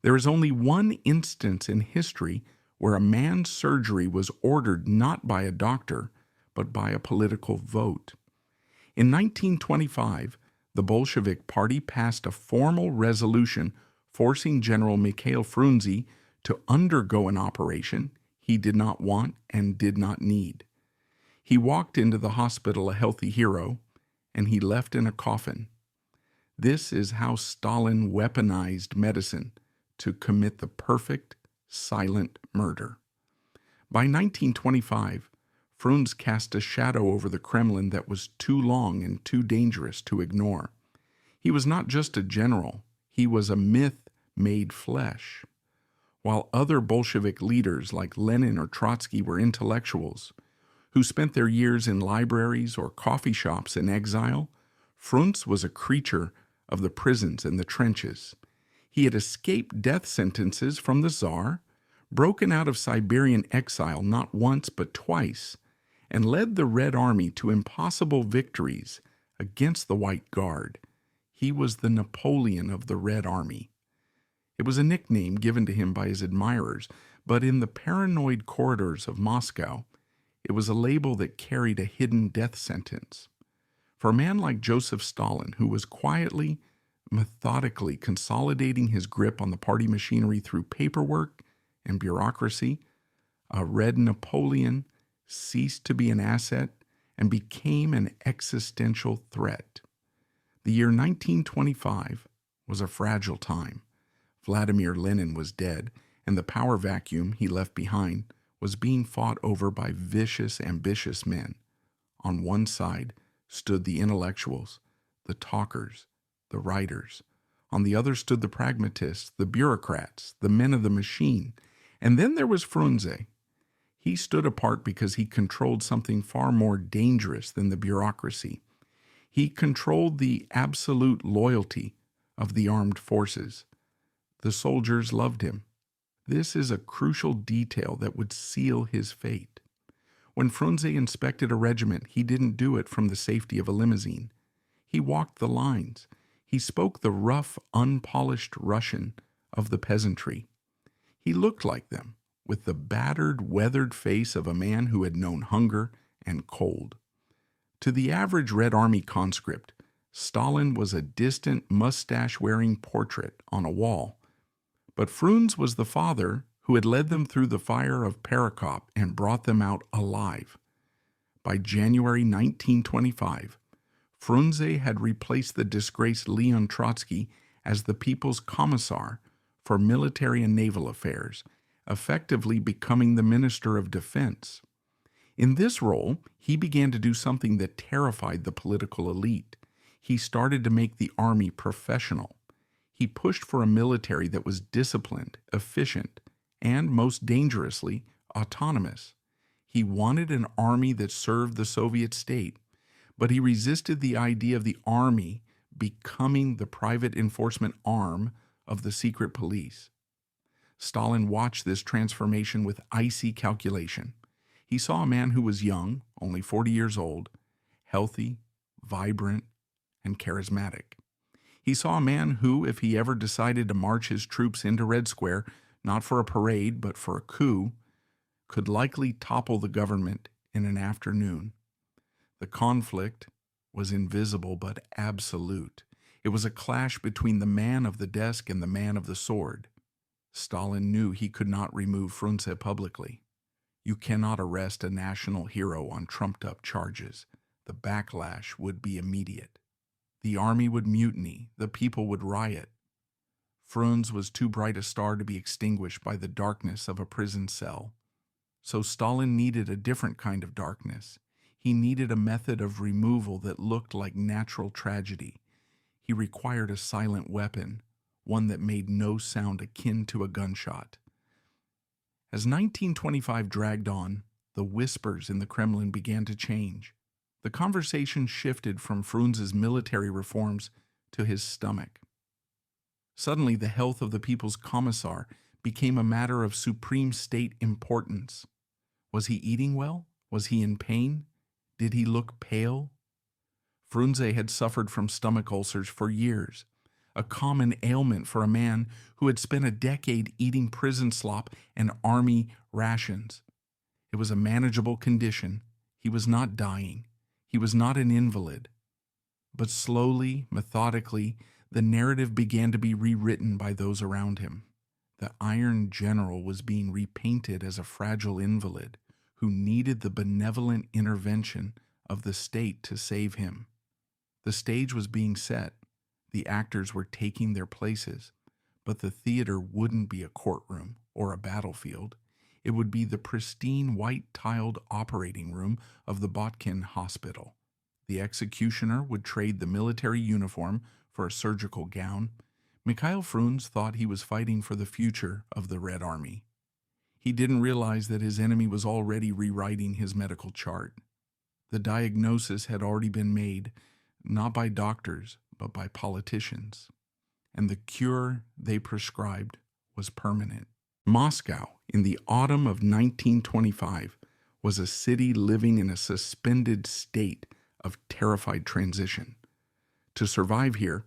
There is only one instance in history where a man's surgery was ordered not by a doctor, but by a political vote. In 1925, the Bolshevik Party passed a formal resolution forcing General Mikhail Frunze to undergo an operation he did not want and did not need. He walked into the hospital a healthy hero, and he left in a coffin. This is how Stalin weaponized medicine to commit the perfect, silent murder. By 1925, Frunze cast a shadow over the Kremlin that was too long and too dangerous to ignore. He was not just a general, he was a myth made flesh. While other Bolshevik leaders like Lenin or Trotsky were intellectuals who spent their years in libraries or coffee shops in exile, Frunze was a creature of the prisons and the trenches. He had escaped death sentences from the Tsar, broken out of Siberian exile not once but twice, and led the Red Army to impossible victories against the White Guard. He was the Napoleon of the Red Army. It was a nickname given to him by his admirers, but in the paranoid corridors of Moscow, it was a label that carried a hidden death sentence. For a man like Joseph Stalin, who was quietly, methodically consolidating his grip on the party machinery through paperwork and bureaucracy, a red Napoleon ceased to be an asset and became an existential threat. The year 1925 was a fragile time. Vladimir Lenin was dead, and the power vacuum he left behind was being fought over by vicious, ambitious men. On one side stood the intellectuals, the talkers, the writers. On the other stood the pragmatists, the bureaucrats, the men of the machine. And then there was Frunze. He stood apart because he controlled something far more dangerous than the bureaucracy. He controlled the absolute loyalty of the armed forces. The soldiers loved him. This is a crucial detail that would seal his fate. When Frunze inspected a regiment, he didn't do it from the safety of a limousine. He walked the lines. He spoke the rough, unpolished Russian of the peasantry. He looked like them, with the battered, weathered face of a man who had known hunger and cold. To the average Red Army conscript, Stalin was a distant, mustache-wearing portrait on a wall. But Frunze was the father who had led them through the fire of Perekop and brought them out alive. By January 1925, Frunze had replaced the disgraced Leon Trotsky as the People's Commissar for Military and Naval Affairs, effectively becoming the Minister of Defense. In this role, he began to do something that terrified the political elite. He started to make the army professional. He pushed for a military that was disciplined, efficient, and, most dangerously, autonomous. He wanted an army that served the Soviet state, but he resisted the idea of the army becoming the private enforcement arm of the secret police. Stalin watched this transformation with icy calculation. He saw a man who was young, only 40 years old, healthy, vibrant, and charismatic. He saw a man who, if he ever decided to march his troops into Red Square, not for a parade but for a coup, could likely topple the government in an afternoon. The conflict was invisible but absolute. It was a clash between the man of the desk and the man of the sword. Stalin knew he could not remove Frunze publicly. You cannot arrest a national hero on trumped-up charges. The backlash would be immediate. The army would mutiny. The people would riot. Frunze was too bright a star to be extinguished by the darkness of a prison cell. So Stalin needed a different kind of darkness. He needed a method of removal that looked like natural tragedy. He required a silent weapon, one that made no sound akin to a gunshot. As 1925 dragged on, the whispers in the Kremlin began to change. The conversation shifted from Frunze's military reforms to his stomach. Suddenly, the health of the People's Commissar became a matter of supreme state importance. Was he eating well? Was he in pain? Did he look pale? Frunze had suffered from stomach ulcers for years. a common ailment for a man who had spent a decade eating prison slop and army rations. It was a manageable condition. He was not dying. He was not an invalid. But slowly, methodically, the narrative began to be rewritten by those around him. The Iron General was being repainted as a fragile invalid who needed the benevolent intervention of the state to save him. The stage was being set. The actors were taking their places, but the theater wouldn't be a courtroom or a battlefield. It would be the pristine white-tiled operating room of the Botkin Hospital. The executioner would trade the military uniform for a surgical gown. Mikhail Frunze thought he was fighting for the future of the Red Army. He didn't realize that his enemy was already rewriting his medical chart. The diagnosis had already been made, not by doctors, but by politicians. And the cure they prescribed was permanent. Moscow, in the autumn of 1925, was a city living in a suspended state of terrified transition. To survive here,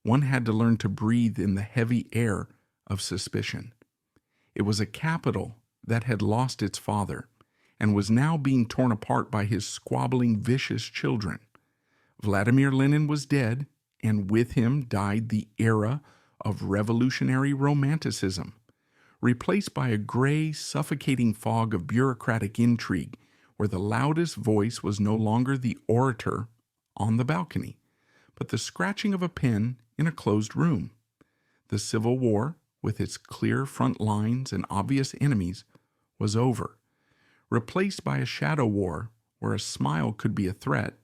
one had to learn to breathe in the heavy air of suspicion. It was a capital that had lost its father and was now being torn apart by his squabbling, vicious children. Vladimir Lenin was dead, and with him died the era of revolutionary romanticism, replaced by a gray, suffocating fog of bureaucratic intrigue where the loudest voice was no longer the orator on the balcony, but the scratching of a pen in a closed room. The Civil War, with its clear front lines and obvious enemies, was over, replaced by a shadow war where a smile could be a threat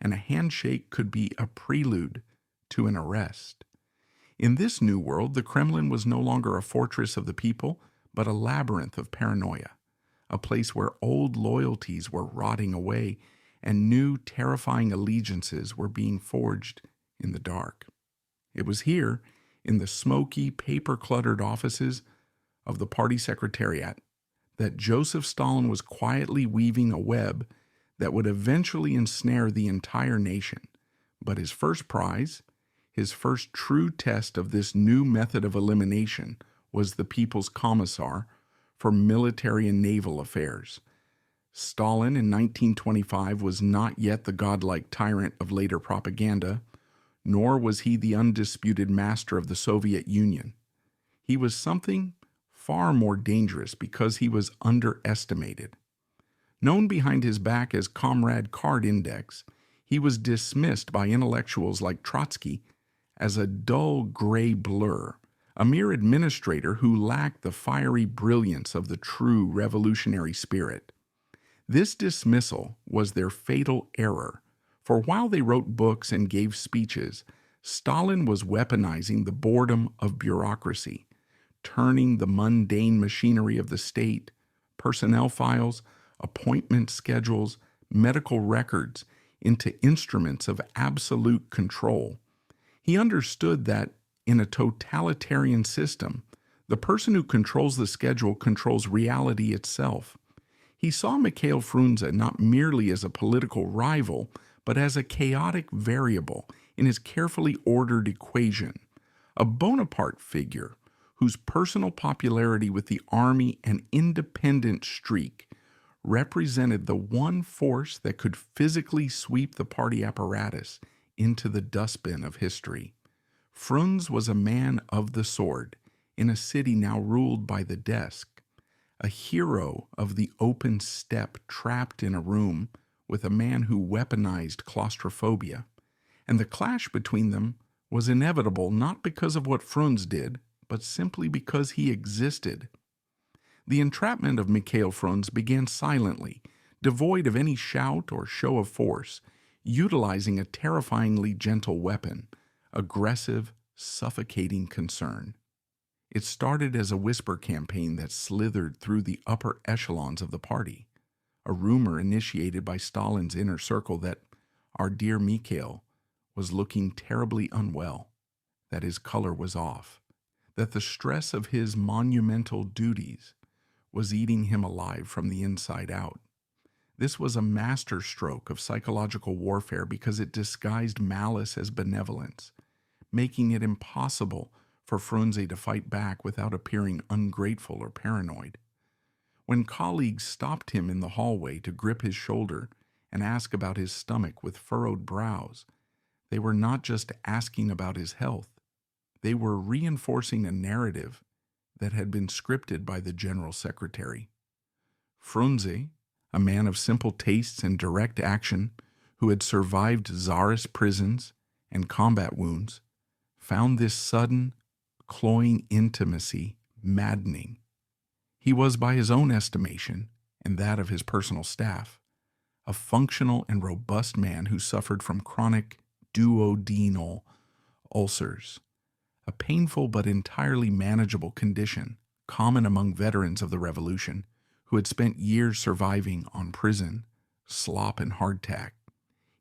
and a handshake could be a prelude to an arrest. In this new world, the Kremlin was no longer a fortress of the people, but a labyrinth of paranoia, a place where old loyalties were rotting away and new terrifying allegiances were being forged in the dark. It was here, in the smoky, paper-cluttered offices of the party secretariat, that Joseph Stalin was quietly weaving a web that would eventually ensnare the entire nation. But his first prize, his first true test of this new method of elimination, was the People's Commissar for Military and Naval Affairs. Stalin in 1925 was not yet the godlike tyrant of later propaganda, nor was he the undisputed master of the Soviet Union. He was something far more dangerous because he was underestimated. Known behind his back as Comrade Card Index, he was dismissed by intellectuals like Trotsky as a dull gray blur, a mere administrator who lacked the fiery brilliance of the true revolutionary spirit. This dismissal was their fatal error, for while they wrote books and gave speeches, Stalin was weaponizing the boredom of bureaucracy, turning the mundane machinery of the state, personnel files, appointment schedules, medical records, into instruments of absolute control. He understood that in a totalitarian system, the person who controls the schedule controls reality itself. He saw Mikhail Frunze not merely as a political rival, but as a chaotic variable in his carefully ordered equation, a Bonaparte figure whose personal popularity with the army and independent streak represented the one force that could physically sweep the party apparatus into the dustbin of history. Frunze was a man of the sword in a city now ruled by the desk, a hero of the open steppe trapped in a room with a man who weaponized claustrophobia, and the clash between them was inevitable not because of what Frunze did, but simply because he existed. The entrapment of Mikhail Frunze began silently, devoid of any shout or show of force, utilizing a terrifyingly gentle weapon, aggressive, suffocating concern. It started as a whisper campaign that slithered through the upper echelons of the party, a rumor initiated by Stalin's inner circle that our dear Mikhail was looking terribly unwell, that his color was off, that the stress of his monumental duties was eating him alive from the inside out. This was a masterstroke of psychological warfare because it disguised malice as benevolence, making it impossible for Frunze to fight back without appearing ungrateful or paranoid. When colleagues stopped him in the hallway to grip his shoulder and ask about his stomach with furrowed brows, they were not just asking about his health. They were reinforcing a narrative that had been scripted by the General Secretary. Frunze, a man of simple tastes and direct action who had survived czarist prisons and combat wounds, found this sudden, cloying intimacy maddening. He was, by his own estimation and that of his personal staff, a functional and robust man who suffered from chronic duodenal ulcers, a painful but entirely manageable condition common among veterans of the Revolution who had spent years surviving on prison, slop, and hardtack.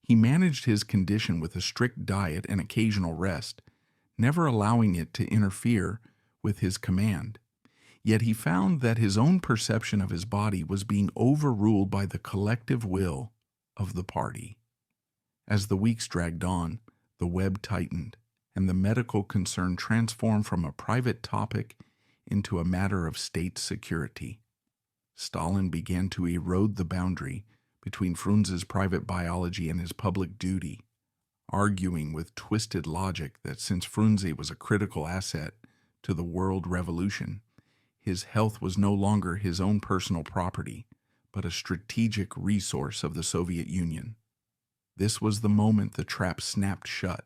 He managed his condition with a strict diet and occasional rest, never allowing it to interfere with his command. Yet he found that his own perception of his body was being overruled by the collective will of the party. As the weeks dragged on, the web tightened, and the medical concern transformed from a private topic into a matter of state security. Stalin began to erode the boundary between Frunze's private biology and his public duty, arguing with twisted logic that since Frunze was a critical asset to the world revolution, his health was no longer his own personal property, but a strategic resource of the Soviet Union. This was the moment the trap snapped shut.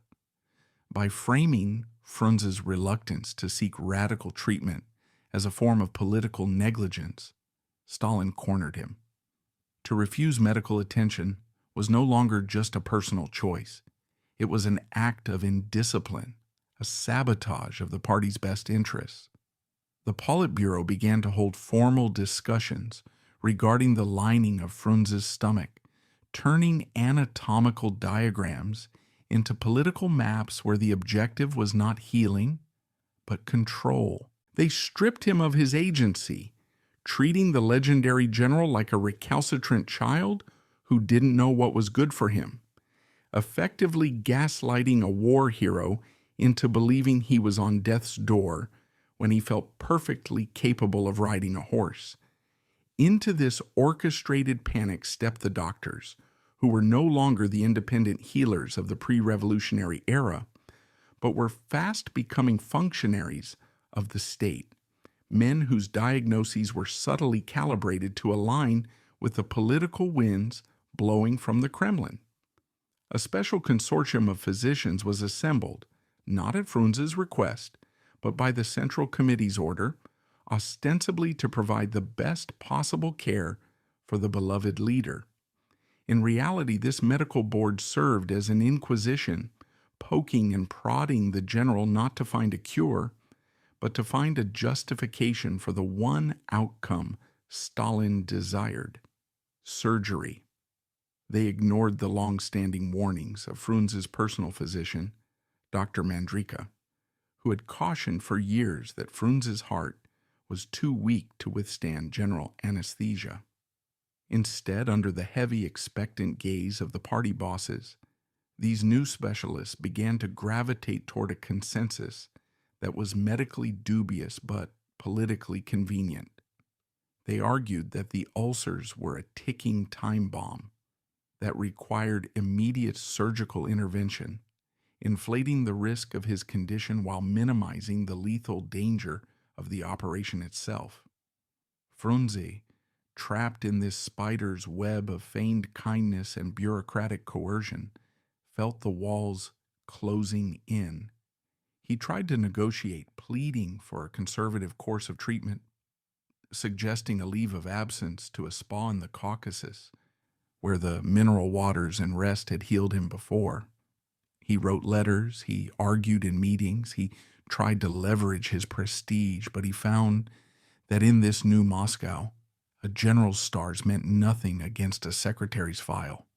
By framing Frunze's reluctance to seek radical treatment as a form of political negligence, Stalin cornered him. To refuse medical attention was no longer just a personal choice. It was an act of indiscipline, a sabotage of the party's best interests. The politburo began to hold formal discussions regarding the lining of Frunze's stomach, turning anatomical diagrams into political maps where the objective was not healing, but control. They stripped him of his agency, treating the legendary general like a recalcitrant child who didn't know what was good for him, effectively gaslighting a war hero into believing he was on death's door when he felt perfectly capable of riding a horse. Into this orchestrated panic stepped the doctors, who were no longer the independent healers of the pre-revolutionary era, but were fast becoming functionaries of the state, men whose diagnoses were subtly calibrated to align with the political winds blowing from the Kremlin. A special consortium of physicians was assembled, not at Frunze's request, but by the Central Committee's order, ostensibly to provide the best possible care for the beloved leader. In reality, this medical board served as an inquisition, poking and prodding the general not to find a cure, but to find a justification for the one outcome Stalin desired: surgery. They ignored the long-standing warnings of Frunze's personal physician, Dr. Mandrika, who had cautioned for years that Frunze's heart was too weak to withstand general anesthesia. Instead, under the heavy, expectant gaze of the party bosses, these new specialists began to gravitate toward a consensus that was medically dubious but politically convenient. They argued that the ulcers were a ticking time bomb that required immediate surgical intervention, inflating the risk of his condition while minimizing the lethal danger of the operation itself. Frunze, trapped in this spider's web of feigned kindness and bureaucratic coercion, felt the walls closing in. He tried to negotiate, pleading for a conservative course of treatment, suggesting a leave of absence to a spa in the Caucasus, where the mineral waters and rest had healed him before. He wrote letters, he argued in meetings, he tried to leverage his prestige, but he found that in this new Moscow, a general's stars meant nothing against a secretary's file.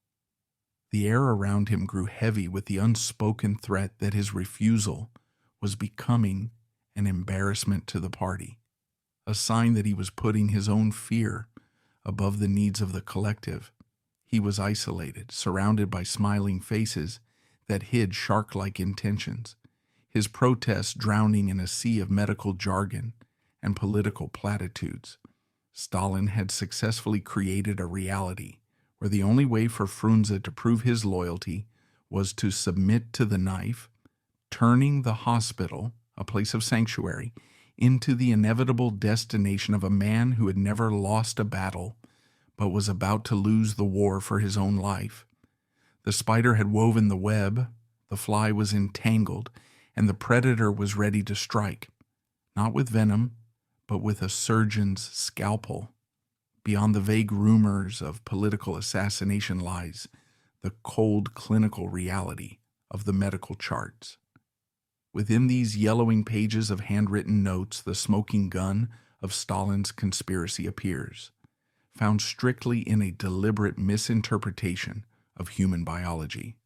The air around him grew heavy with the unspoken threat that his refusal was becoming an embarrassment to the party, a sign that he was putting his own fear above the needs of the collective. He was isolated, surrounded by smiling faces that hid shark-like intentions. his protests drowning in a sea of medical jargon and political platitudes. Stalin had successfully created a reality where the only way for Frunze to prove his loyalty was to submit to the knife, turning the hospital, a place of sanctuary, into the inevitable destination of a man who had never lost a battle but was about to lose the war for his own life. The spider had woven the web, the fly was entangled, and the predator was ready to strike, not with venom, but with a surgeon's scalpel. Beyond the vague rumors of political assassination lies the cold clinical reality of the medical charts. Within these yellowing pages of handwritten notes, the smoking gun of Stalin's conspiracy appears, found strictly in a deliberate misinterpretation of human biology.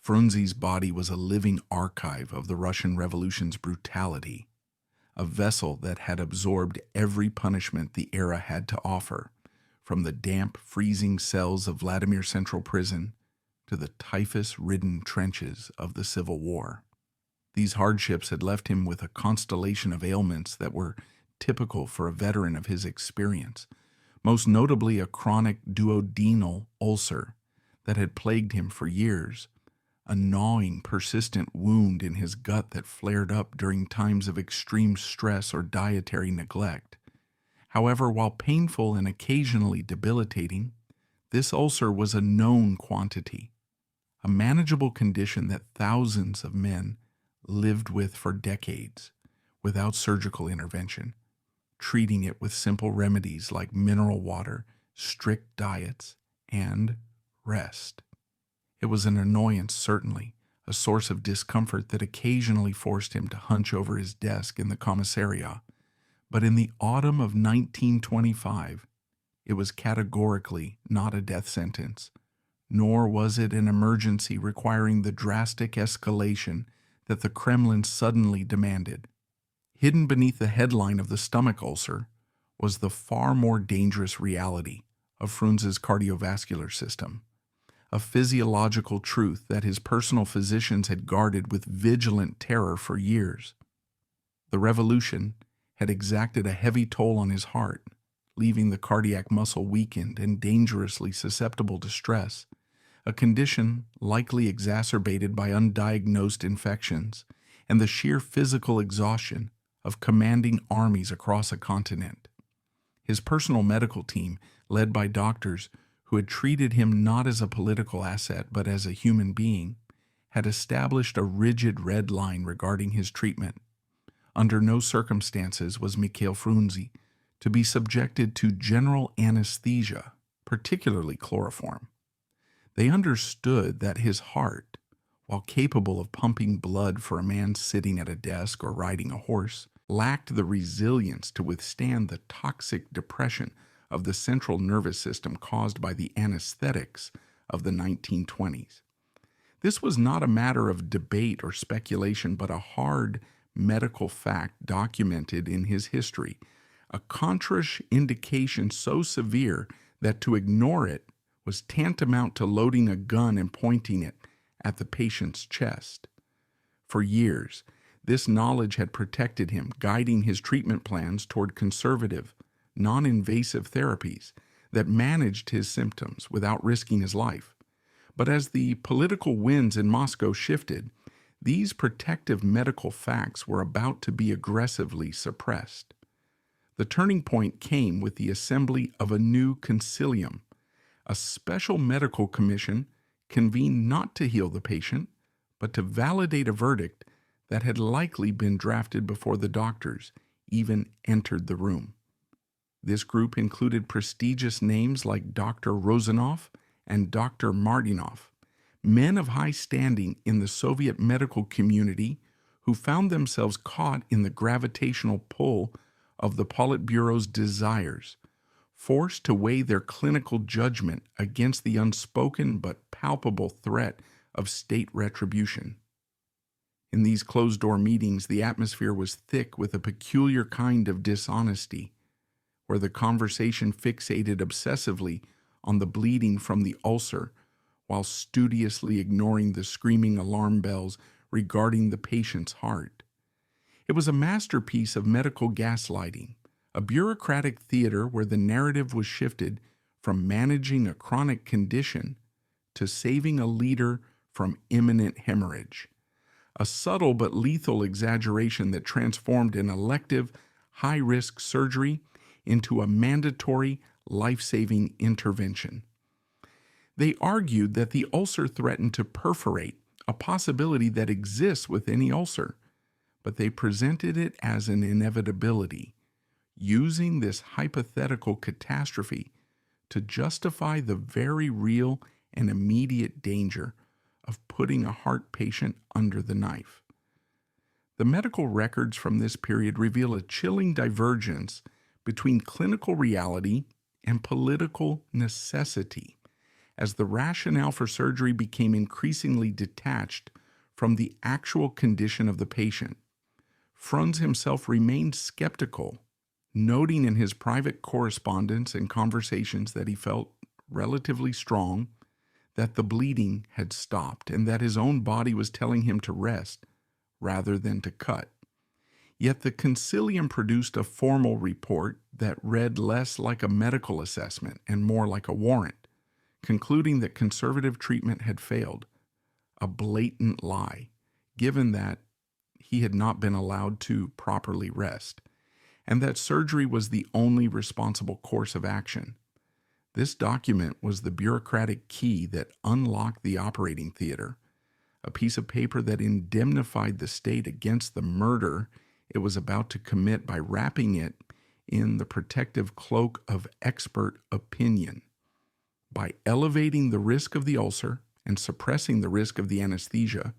Frunze's body was a living archive of the Russian Revolution's brutality, a vessel that had absorbed every punishment the era had to offer, from the damp, freezing cells of Vladimir Central Prison to the typhus-ridden trenches of the Civil War. These hardships had left him with a constellation of ailments that were typical for a veteran of his experience, most notably a chronic duodenal ulcer that had plagued him for years, a gnawing, persistent wound in his gut that flared up during times of extreme stress or dietary neglect. However, while painful and occasionally debilitating, this ulcer was a known quantity, a manageable condition that thousands of men lived with for decades without surgical intervention, treating it with simple remedies like mineral water, strict diets, and rest. It was an annoyance, certainly, a source of discomfort that occasionally forced him to hunch over his desk in the commissariat. But in the autumn of 1925, it was categorically not a death sentence, nor was it an emergency requiring the drastic escalation that the Kremlin suddenly demanded. Hidden beneath the headline of the stomach ulcer was the far more dangerous reality of Frunze's cardiovascular system, a physiological truth that his personal physicians had guarded with vigilant terror for years. The revolution had exacted a heavy toll on his heart, leaving the cardiac muscle weakened and dangerously susceptible to stress, a condition likely exacerbated by undiagnosed infections and the sheer physical exhaustion of commanding armies across a continent. His personal medical team, led by doctors who had treated him not as a political asset but as a human being, had established a rigid red line regarding his treatment. Under no circumstances was Mikhail Frunze to be subjected to general anesthesia, particularly chloroform. They understood that his heart, while capable of pumping blood for a man sitting at a desk or riding a horse, lacked the resilience to withstand the toxic depression of the central nervous system caused by the anesthetics of the 1920s. This was not a matter of debate or speculation, but a hard medical fact documented in his history, a contraindication so severe that to ignore it was tantamount to loading a gun and pointing it at the patient's chest. For years, this knowledge had protected him, guiding his treatment plans toward conservative, non-invasive therapies that managed his symptoms without risking his life. But as the political winds in Moscow shifted, these protective medical facts were about to be aggressively suppressed. The turning point came with the assembly of a new concilium, a special medical commission convened not to heal the patient, but to validate a verdict that had likely been drafted before the doctors even entered the room. This group included prestigious names like Dr. Rozanov and Dr. Martinov, men of high standing in the Soviet medical community who found themselves caught in the gravitational pull of the politburo's desires, forced to weigh their clinical judgment against the unspoken but palpable threat of state retribution. In these closed-door meetings, the atmosphere was thick with a peculiar kind of dishonesty, where the conversation fixated obsessively on the bleeding from the ulcer while studiously ignoring the screaming alarm bells regarding the patient's heart. It was a masterpiece of medical gaslighting, a bureaucratic theater where the narrative was shifted from managing a chronic condition to saving a leader from imminent hemorrhage. A subtle but lethal exaggeration that transformed an elective, high-risk surgery into a mandatory, life-saving intervention. They argued that the ulcer threatened to perforate, a possibility that exists with any ulcer, but they presented it as an inevitability, using this hypothetical catastrophe to justify the very real and immediate danger of putting a heart patient under the knife. The medical records from this period reveal a chilling divergence between clinical reality and political necessity, as the rationale for surgery became increasingly detached from the actual condition of the patient. Frunze himself remained skeptical, noting in his private correspondence and conversations that he felt relatively strong, that the bleeding had stopped and that his own body was telling him to rest rather than to cut. Yet the Concilium produced a formal report that read less like a medical assessment and more like a warrant, concluding that conservative treatment had failed, a blatant lie, given that he had not been allowed to properly rest, and that surgery was the only responsible course of action. This document was the bureaucratic key that unlocked the operating theater, a piece of paper that indemnified the state against the murder it was about to commit by wrapping it in the protective cloak of expert opinion. By elevating the risk of the ulcer and suppressing the risk of the anesthesia,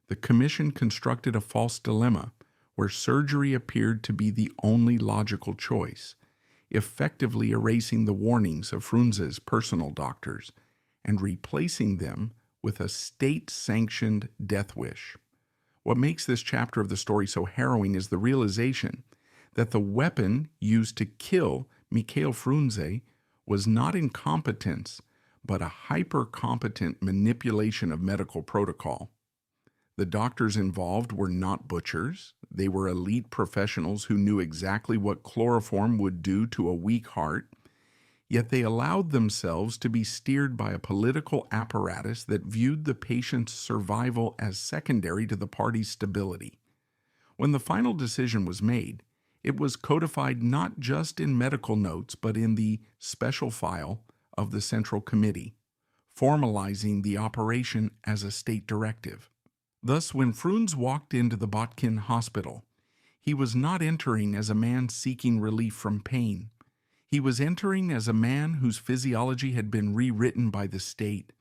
the commission constructed a false dilemma where surgery appeared to be the only logical choice, effectively erasing the warnings of Frunze's personal doctors and replacing them with a state-sanctioned death wish. What makes this chapter of the story so harrowing is the realization that the weapon used to kill Mikhail Frunze was not incompetence, but a hyper-competent manipulation of medical protocol. The doctors involved were not butchers. They were elite professionals who knew exactly what chloroform would do to a weak heart, yet they allowed themselves to be steered by a political apparatus that viewed the patient's survival as secondary to the party's stability. When the final decision was made, it was codified not just in medical notes, but in the special file of the Central Committee, formalizing the operation as a state directive. Thus, when Frunze walked into the Botkin Hospital, he was not entering as a man seeking relief from pain. He was entering as a man whose physiology had been rewritten by the state,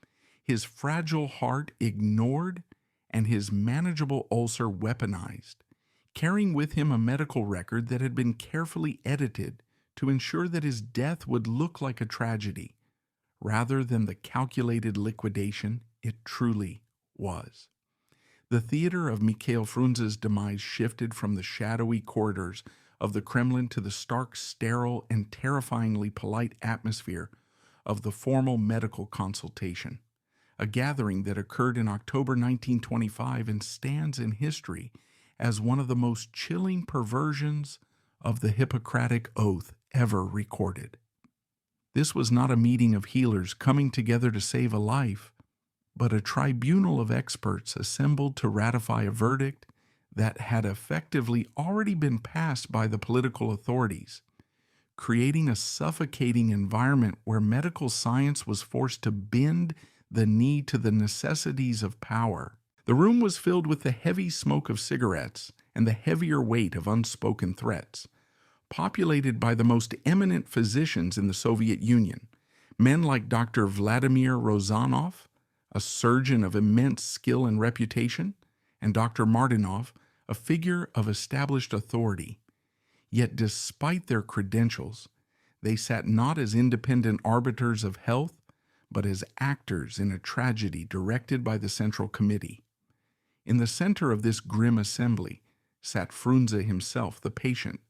his fragile heart ignored, and his manageable ulcer weaponized, carrying with him a medical record that had been carefully edited to ensure that his death would look like a tragedy, rather than the calculated liquidation it truly was. The theater of Mikhail Frunze's demise shifted from the shadowy corridors of the Kremlin to the stark, sterile, and terrifyingly polite atmosphere of the formal medical consultation, a gathering that occurred in October 1925 and stands in history as one of the most chilling perversions of the Hippocratic Oath ever recorded. This was not a meeting of healers coming together to save a life, but a tribunal of experts assembled to ratify a verdict that had effectively already been passed by the political authorities, creating a suffocating environment where medical science was forced to bend the knee to the necessities of power. The room was filled with the heavy smoke of cigarettes and the heavier weight of unspoken threats, populated by the most eminent physicians in the Soviet Union, men like Dr. Vladimir Rozanov, a surgeon of immense skill and reputation, and Dr. Martinov, a figure of established authority. Yet despite their credentials, they sat not as independent arbiters of health, but as actors in a tragedy directed by the Central Committee. In the center of this grim assembly sat Frunze himself, the patient,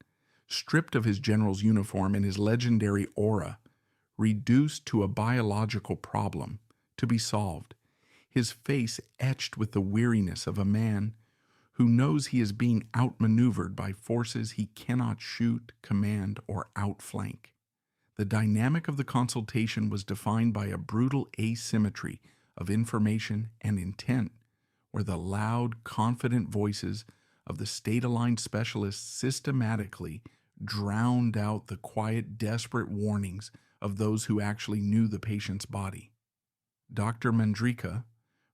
stripped of his general's uniform and his legendary aura, reduced to a biological problem to be solved, his face etched with the weariness of a man who knows he is being outmaneuvered by forces he cannot shoot, command, or outflank. The dynamic of the consultation was defined by a brutal asymmetry of information and intent, where the loud, confident voices of the state-aligned specialists systematically drowned out the quiet, desperate warnings of those who actually knew the patient's body. Dr. Mandrika,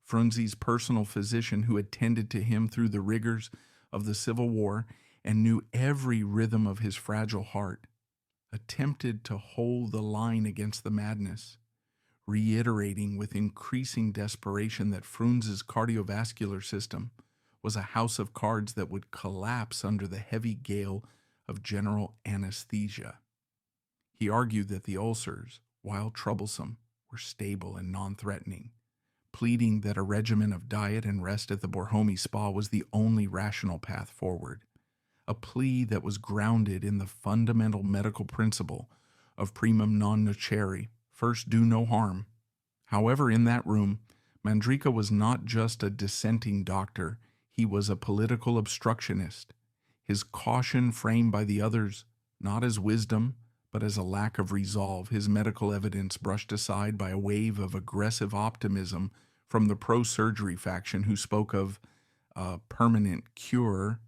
Frunze's personal physician who attended to him through the rigors of the Civil War and knew every rhythm of his fragile heart, attempted to hold the line against the madness, reiterating with increasing desperation that Frunze's cardiovascular system was a house of cards that would collapse under the heavy gale of general anesthesia. He argued that the ulcers, while troublesome, were stable and non-threatening, pleading that a regimen of diet and rest at the Borhomi Spa was the only rational path forward, a plea that was grounded in the fundamental medical principle of primum non nocere, first do no harm. However, in that room, Mandrika was not just a dissenting doctor, he was a political obstructionist, his caution framed by the others not as wisdom, but as a lack of resolve, his medical evidence brushed aside by a wave of aggressive optimism from the pro-surgery faction who spoke of a permanent cure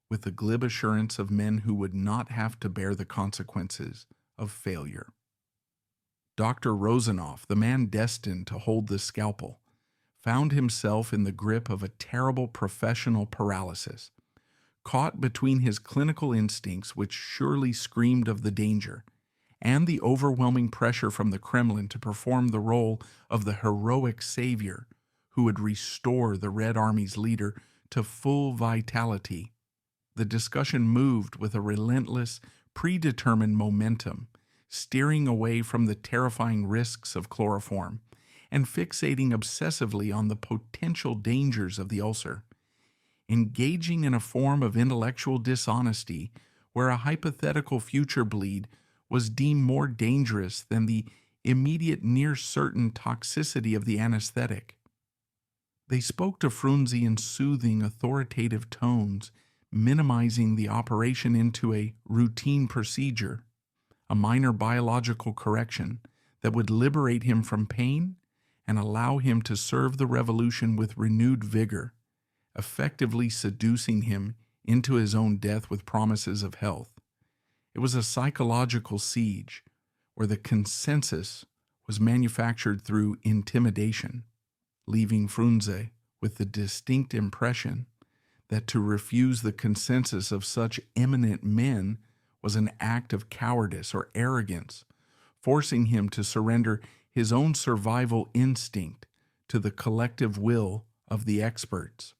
with the glib assurance of men who would not have to bear the consequences of failure. Dr. Rozanoff, the man destined to hold the scalpel, found himself in the grip of a terrible professional paralysis, caught between his clinical instincts, which surely screamed of the danger, and the overwhelming pressure from the Kremlin to perform the role of the heroic savior who would restore the Red Army's leader to full vitality. The discussion moved with a relentless, predetermined momentum, steering away from the terrifying risks of chloroform and fixating obsessively on the potential dangers of the ulcer, engaging in a form of intellectual dishonesty where a hypothetical future bleed was deemed more dangerous than the immediate near-certain toxicity of the anesthetic. They spoke to Frunze in soothing, authoritative tones, minimizing the operation into a routine procedure, a minor biological correction that would liberate him from pain and allow him to serve the revolution with renewed vigor, effectively seducing him into his own death with promises of health. It was a psychological siege where the consensus was manufactured through intimidation, leaving Frunze with the distinct impression that to refuse the consensus of such eminent men was an act of cowardice or arrogance, forcing him to surrender his own survival instinct to the collective will of the experts.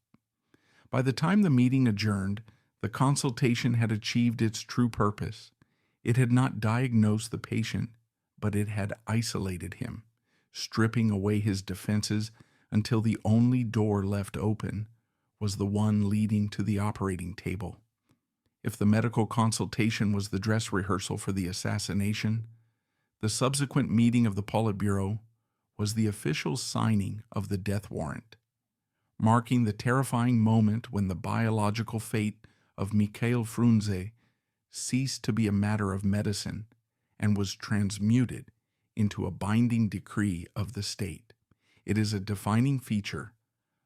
By the time the meeting adjourned, the consultation had achieved its true purpose. It had not diagnosed the patient, but it had isolated him, stripping away his defenses until the only door left open was the one leading to the operating table. If the medical consultation was the dress rehearsal for the assassination, the subsequent meeting of the politburo was the official signing of the death warrant, marking the terrifying moment when the biological fate of Mikhail Frunze ceased to be a matter of medicine and was transmuted into a binding decree of the state. It is a defining feature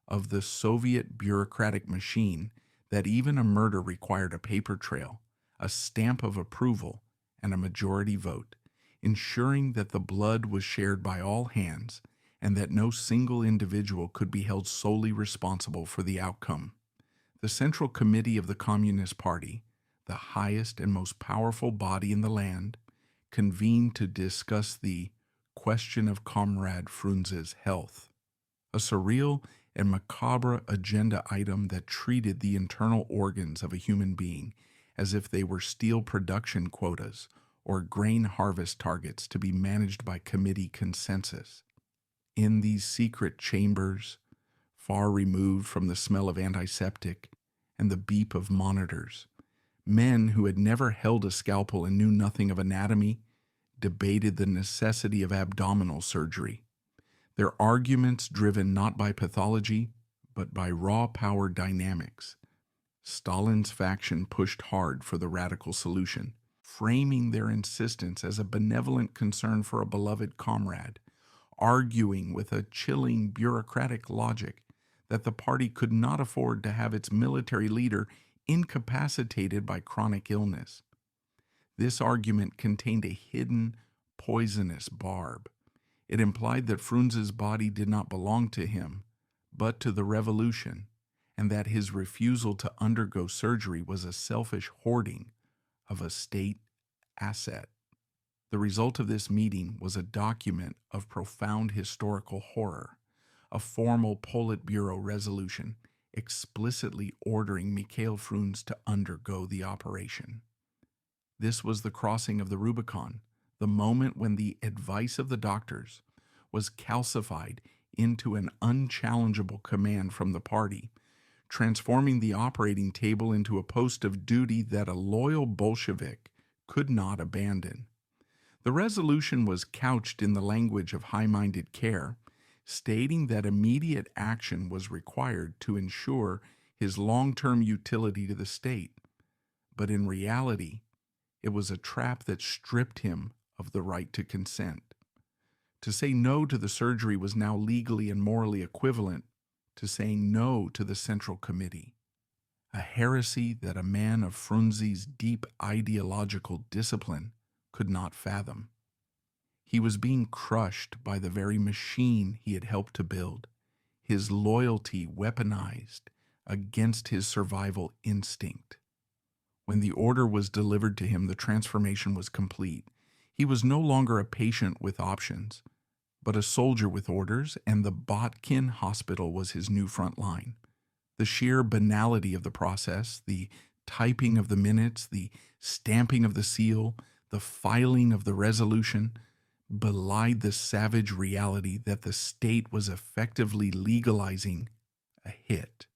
of the Soviet bureaucratic machine that even a murder required a paper trail, a stamp of approval, and a majority vote, ensuring that the blood was shared by all hands and that no single individual could be held solely responsible for the outcome. The Central Committee of the Communist Party, the highest and most powerful body in the land, convened to discuss the question of Comrade Frunze's health, a surreal and macabre agenda item that treated the internal organs of a human being as if they were steel production quotas or grain harvest targets to be managed by committee consensus. In these secret chambers, far removed from the smell of antiseptic and the beep of monitors, men who had never held a scalpel and knew nothing of anatomy debated the necessity of abdominal surgery, their arguments driven not by pathology, but by raw power dynamics. Stalin's faction pushed hard for the radical solution, framing their insistence as a benevolent concern for a beloved comrade, arguing with a chilling bureaucratic logic that the party could not afford to have its military leader incapacitated by chronic illness. This argument contained a hidden, poisonous barb. It implied that Frunze's body did not belong to him, but to the revolution, and that his refusal to undergo surgery was a selfish hoarding of a state asset. The result of this meeting was a document of profound historical horror, a formal politburo resolution explicitly ordering Mikhail Frunze to undergo the operation. This was the crossing of the Rubicon, the moment when the advice of the doctors was calcified into an unchallengeable command from the party, transforming the operating table into a post of duty that a loyal Bolshevik could not abandon. The resolution was couched in the language of high-minded care, stating that immediate action was required to ensure his long-term utility to the state. But in reality, it was a trap that stripped him of the right to consent. To say no to the surgery was now legally and morally equivalent to saying no to the Central Committee, a heresy that a man of Frunze's deep ideological discipline could not fathom. He was being crushed by the very machine he had helped to build, his loyalty weaponized against his survival instinct. When the order was delivered to him, the transformation was complete. He was no longer a patient with options, but a soldier with orders, and the Botkin Hospital was his new front line. The sheer banality of the process, the typing of the minutes, the stamping of the seal, the filing of the resolution, belied the savage reality that the state was effectively legalizing a hit.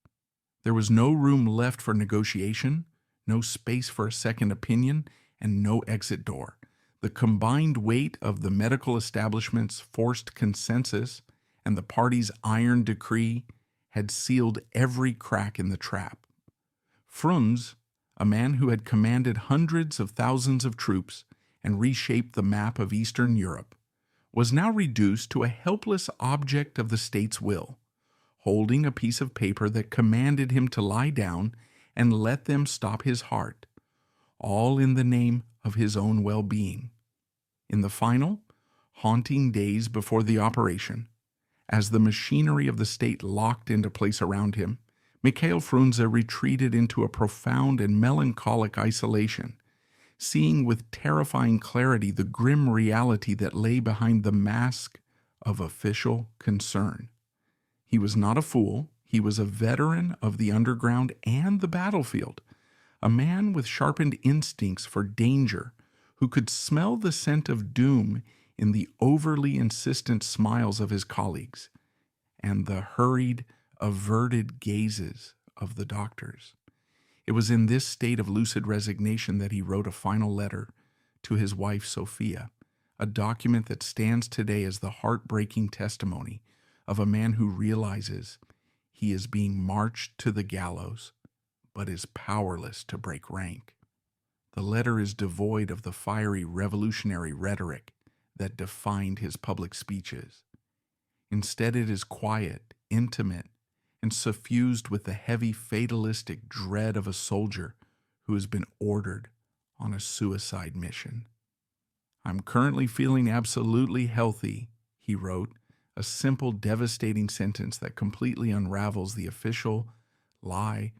There was no room left for negotiation, no space for a second opinion, and no exit door. The combined weight of the medical establishment's forced consensus and the party's iron decree had sealed every crack in the trap. Frunze, a man who had commanded hundreds of thousands of troops and reshaped the map of Eastern Europe, was now reduced to a helpless object of the state's will, holding a piece of paper that commanded him to lie down and let them stop his heart, all in the name of his own well-being. In the final, haunting days before the operation, as the machinery of the state locked into place around him, Mikhail Frunze retreated into a profound and melancholic isolation, seeing with terrifying clarity the grim reality that lay behind the mask of official concern. He was not a fool. He was a veteran of the underground and the battlefield, a man with sharpened instincts for danger, who could smell the scent of doom in the overly insistent smiles of his colleagues and the hurried, averted gazes of the doctors. It was in this state of lucid resignation that he wrote a final letter to his wife Sophia, a document that stands today as the heartbreaking testimony of a man who realizes he is being marched to the gallows, but is powerless to break rank. The letter is devoid of the fiery revolutionary rhetoric that defined his public speeches. Instead, it is quiet, intimate, and suffused with the heavy fatalistic dread of a soldier who has been ordered on a suicide mission. "I'm currently feeling absolutely healthy," he wrote, a simple, devastating sentence that completely unravels the official lie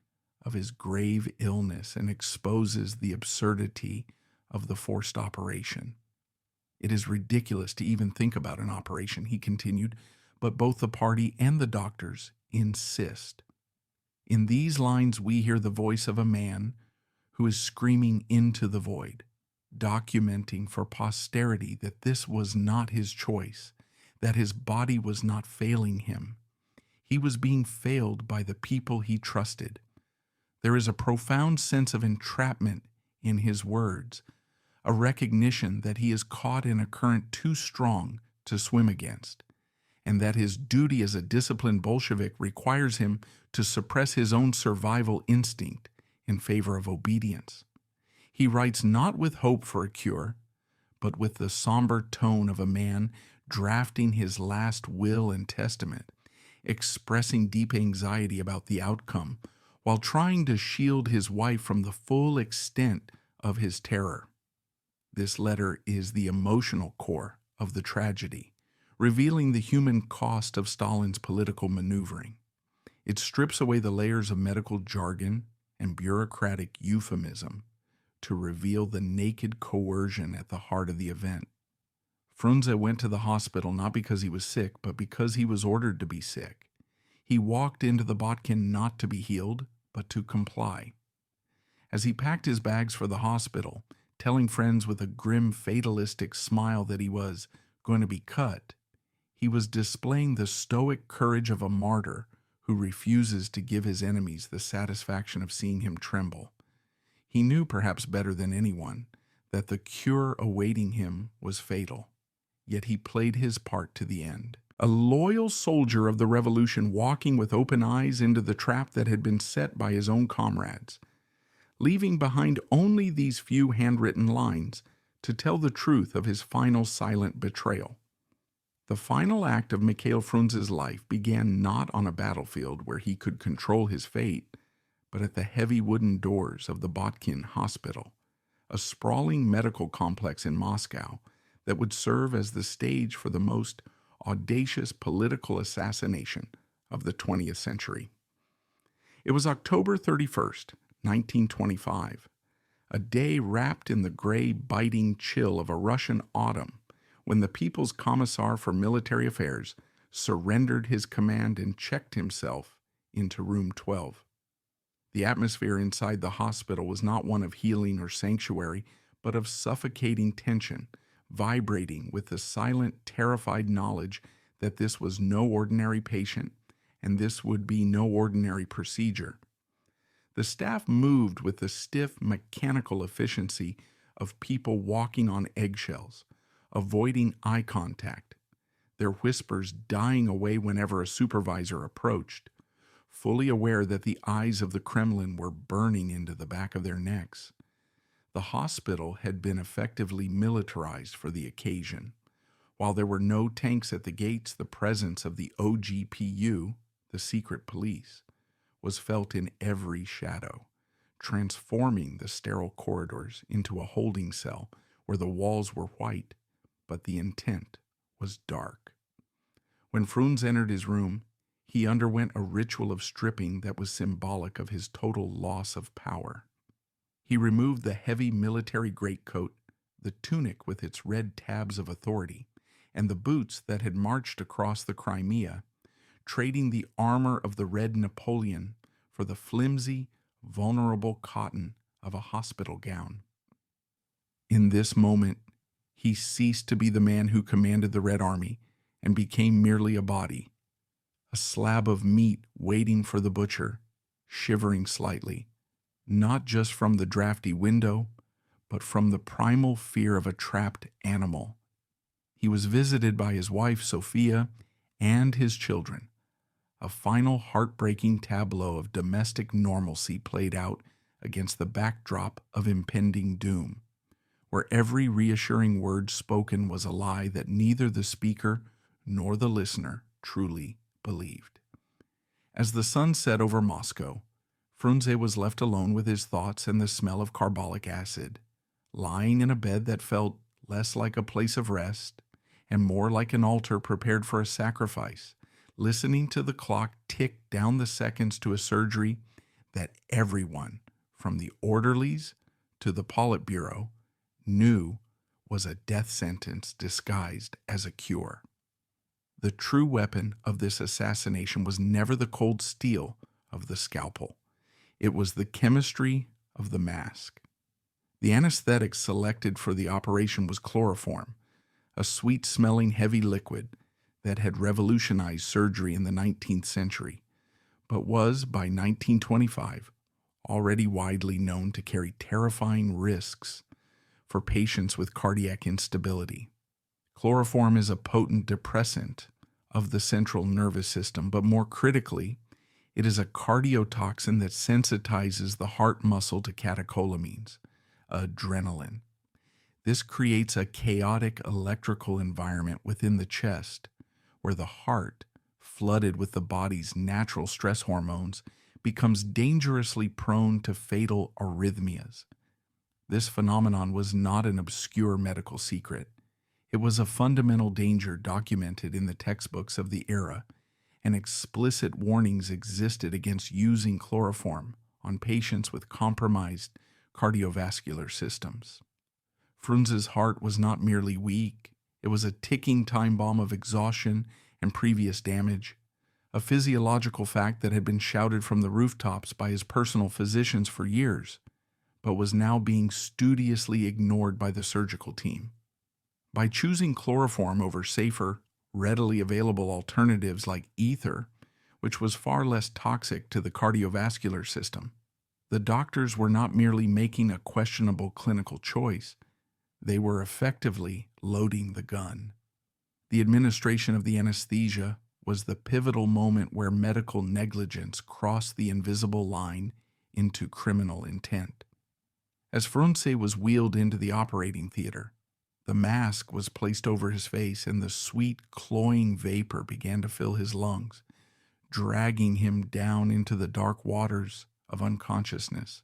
of his grave illness and exposes the absurdity of the forced operation. "It is ridiculous to even think about an operation," he continued, "but both the party and the doctors insist." In these lines we hear the voice of a man who is screaming into the void, documenting for posterity that this was not his choice, that his body was not failing him. He was being failed by the people he trusted. There is a profound sense of entrapment in his words, a recognition that he is caught in a current too strong to swim against, and that his duty as a disciplined Bolshevik requires him to suppress his own survival instinct in favor of obedience. He writes not with hope for a cure, but with the somber tone of a man drafting his last will and testament, expressing deep anxiety about the outcome while trying to shield his wife from the full extent of his terror. This letter is the emotional core of the tragedy, revealing the human cost of Stalin's political maneuvering. It strips away the layers of medical jargon and bureaucratic euphemism to reveal the naked coercion at the heart of the event. Frunze went to the hospital not because he was sick, but because he was ordered to be sick. He walked into the Botkin not to be healed, but to comply. As he packed his bags for the hospital, telling friends with a grim fatalistic smile that he was going to be cut, he was displaying the stoic courage of a martyr who refuses to give his enemies the satisfaction of seeing him tremble. He knew, perhaps better than anyone, that the cure awaiting him was fatal, yet he played his part to the end. A loyal soldier of the revolution walking with open eyes into the trap that had been set by his own comrades, leaving behind only these few handwritten lines to tell the truth of his final silent betrayal. The final act of Mikhail Frunze's life began not on a battlefield where he could control his fate, but at the heavy wooden doors of the Botkin Hospital, a sprawling medical complex in Moscow that would serve as the stage for the most audacious political assassination of the 20th century. It was October 31st, 1925, a day wrapped in the gray, biting chill of a Russian autumn, when the People's Commissar for Military Affairs surrendered his command and checked himself into room 12. The atmosphere inside the hospital was not one of healing or sanctuary, but of suffocating tension, vibrating with the silent, terrified knowledge that this was no ordinary patient and this would be no ordinary procedure. The staff moved with the stiff, mechanical efficiency of people walking on eggshells, avoiding eye contact, their whispers dying away whenever a supervisor approached, fully aware that the eyes of the Kremlin were burning into the back of their necks. The hospital had been effectively militarized for the occasion. While there were no tanks at the gates, the presence of the OGPU, the secret police, was felt in every shadow, transforming the sterile corridors into a holding cell where the walls were white, but the intent was dark. When Frunze entered his room, he underwent a ritual of stripping that was symbolic of his total loss of power. He removed the heavy military greatcoat, the tunic with its red tabs of authority, and the boots that had marched across the Crimea, trading the armor of the red Napoleon for the flimsy, vulnerable cotton of a hospital gown. In this moment, he ceased to be the man who commanded the Red Army and became merely a body, a slab of meat waiting for the butcher, shivering slightly, not just from the drafty window, but from the primal fear of a trapped animal. He was visited by his wife, Sophia, and his children. A final heartbreaking tableau of domestic normalcy played out against the backdrop of impending doom, where every reassuring word spoken was a lie that neither the speaker nor the listener truly believed. As the sun set over Moscow, Frunze was left alone with his thoughts and the smell of carbolic acid, lying in a bed that felt less like a place of rest and more like an altar prepared for a sacrifice, listening to the clock tick down the seconds to a surgery that everyone, from the orderlies to the politburo, knew was a death sentence disguised as a cure. The true weapon of this assassination was never the cold steel of the scalpel. It was the chemistry of the mask. The anesthetic selected for the operation was chloroform, a sweet-smelling heavy liquid that had revolutionized surgery in the 19th century, but was, by 1925, already widely known to carry terrifying risks for patients with cardiac instability. Chloroform is a potent depressant, of the central nervous system, but more critically, it is a cardiotoxin that sensitizes the heart muscle to catecholamines, adrenaline. This creates a chaotic electrical environment within the chest where the heart, flooded with the body's natural stress hormones, becomes dangerously prone to fatal arrhythmias. This phenomenon was not an obscure medical secret. It was a fundamental danger documented in the textbooks of the era, and explicit warnings existed against using chloroform on patients with compromised cardiovascular systems. Frunze's heart was not merely weak, it was a ticking time bomb of exhaustion and previous damage, a physiological fact that had been shouted from the rooftops by his personal physicians for years, but was now being studiously ignored by the surgical team. By choosing chloroform over safer, readily available alternatives like ether, which was far less toxic to the cardiovascular system, the doctors were not merely making a questionable clinical choice, they were effectively loading the gun. The administration of the anesthesia was the pivotal moment where medical negligence crossed the invisible line into criminal intent. As Frunze was wheeled into the operating theater, the mask was placed over his face and the sweet, cloying vapor began to fill his lungs, dragging him down into the dark waters of unconsciousness.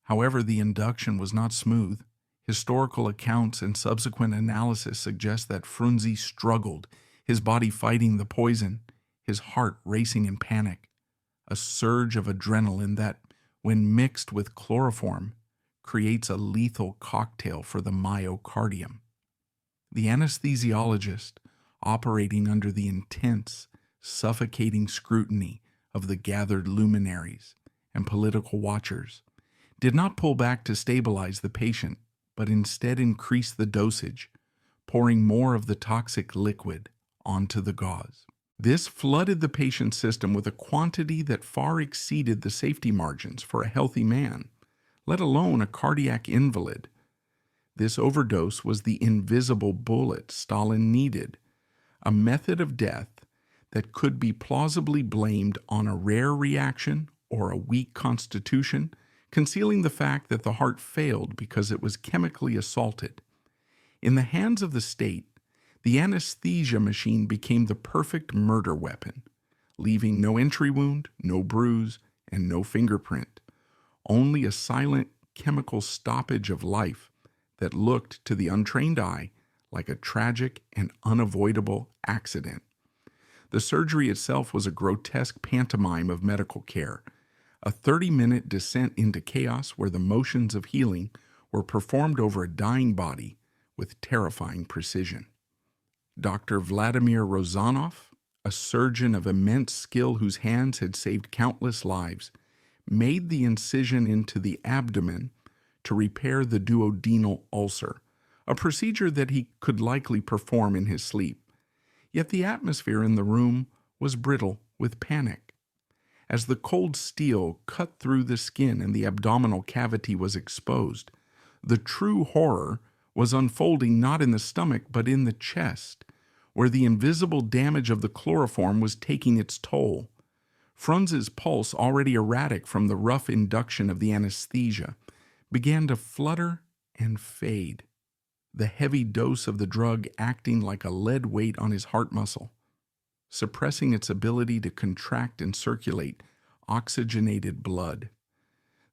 However, the induction was not smooth. Historical accounts and subsequent analysis suggest that Frunze struggled, his body fighting the poison, his heart racing in panic, a surge of adrenaline that, when mixed with chloroform, creates a lethal cocktail for the myocardium. The anesthesiologist, operating under the intense, suffocating scrutiny of the gathered luminaries and political watchers, did not pull back to stabilize the patient, but instead increased the dosage, pouring more of the toxic liquid onto the gauze. This flooded the patient's system with a quantity that far exceeded the safety margins for a healthy man, let alone a cardiac invalid. This overdose was the invisible bullet Stalin needed, a method of death that could be plausibly blamed on a rare reaction or a weak constitution, concealing the fact that the heart failed because it was chemically assaulted. In the hands of the state, the anesthesia machine became the perfect murder weapon, leaving no entry wound, no bruise, and no fingerprint, only a silent chemical stoppage of life that looked to the untrained eye like a tragic and unavoidable accident. The surgery itself was a grotesque pantomime of medical care, a 30-minute descent into chaos where the motions of healing were performed over a dying body with terrifying precision. Dr. Vladimir Rozanov, a surgeon of immense skill whose hands had saved countless lives, made the incision into the abdomen to repair the duodenal ulcer, a procedure that he could likely perform in his sleep. Yet the atmosphere in the room was brittle with panic. As the cold steel cut through the skin and the abdominal cavity was exposed, the true horror was unfolding not in the stomach but in the chest, where the invisible damage of the chloroform was taking its toll. Frunze's pulse, already erratic from the rough induction of the anesthesia, began to flutter and fade, the heavy dose of the drug acting like a lead weight on his heart muscle, suppressing its ability to contract and circulate oxygenated blood.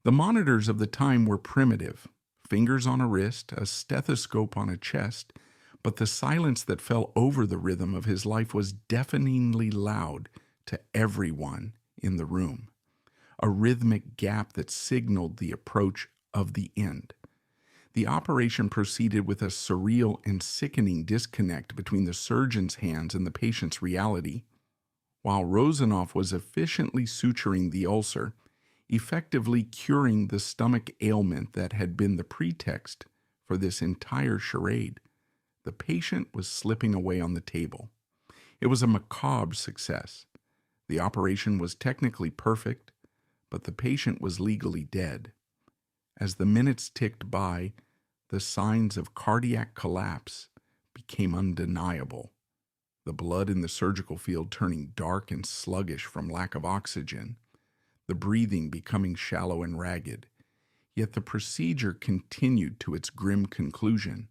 The monitors of the time were primitive, fingers on a wrist, a stethoscope on a chest, but the silence that fell over the rhythm of his life was deafeningly loud to everyone in the room, a rhythmic gap that signaled the approach of the end. The operation proceeded with a surreal and sickening disconnect between the surgeon's hands and the patient's reality. While Rozanov was efficiently suturing the ulcer, effectively curing the stomach ailment that had been the pretext for this entire charade, the patient was slipping away on the table. It was a macabre success. The operation was technically perfect, but the patient was legally dead. As the minutes ticked by, the signs of cardiac collapse became undeniable. the blood in the surgical field turning dark and sluggish from lack of oxygen, the breathing becoming shallow and ragged. Yet the procedure continued to its grim conclusion,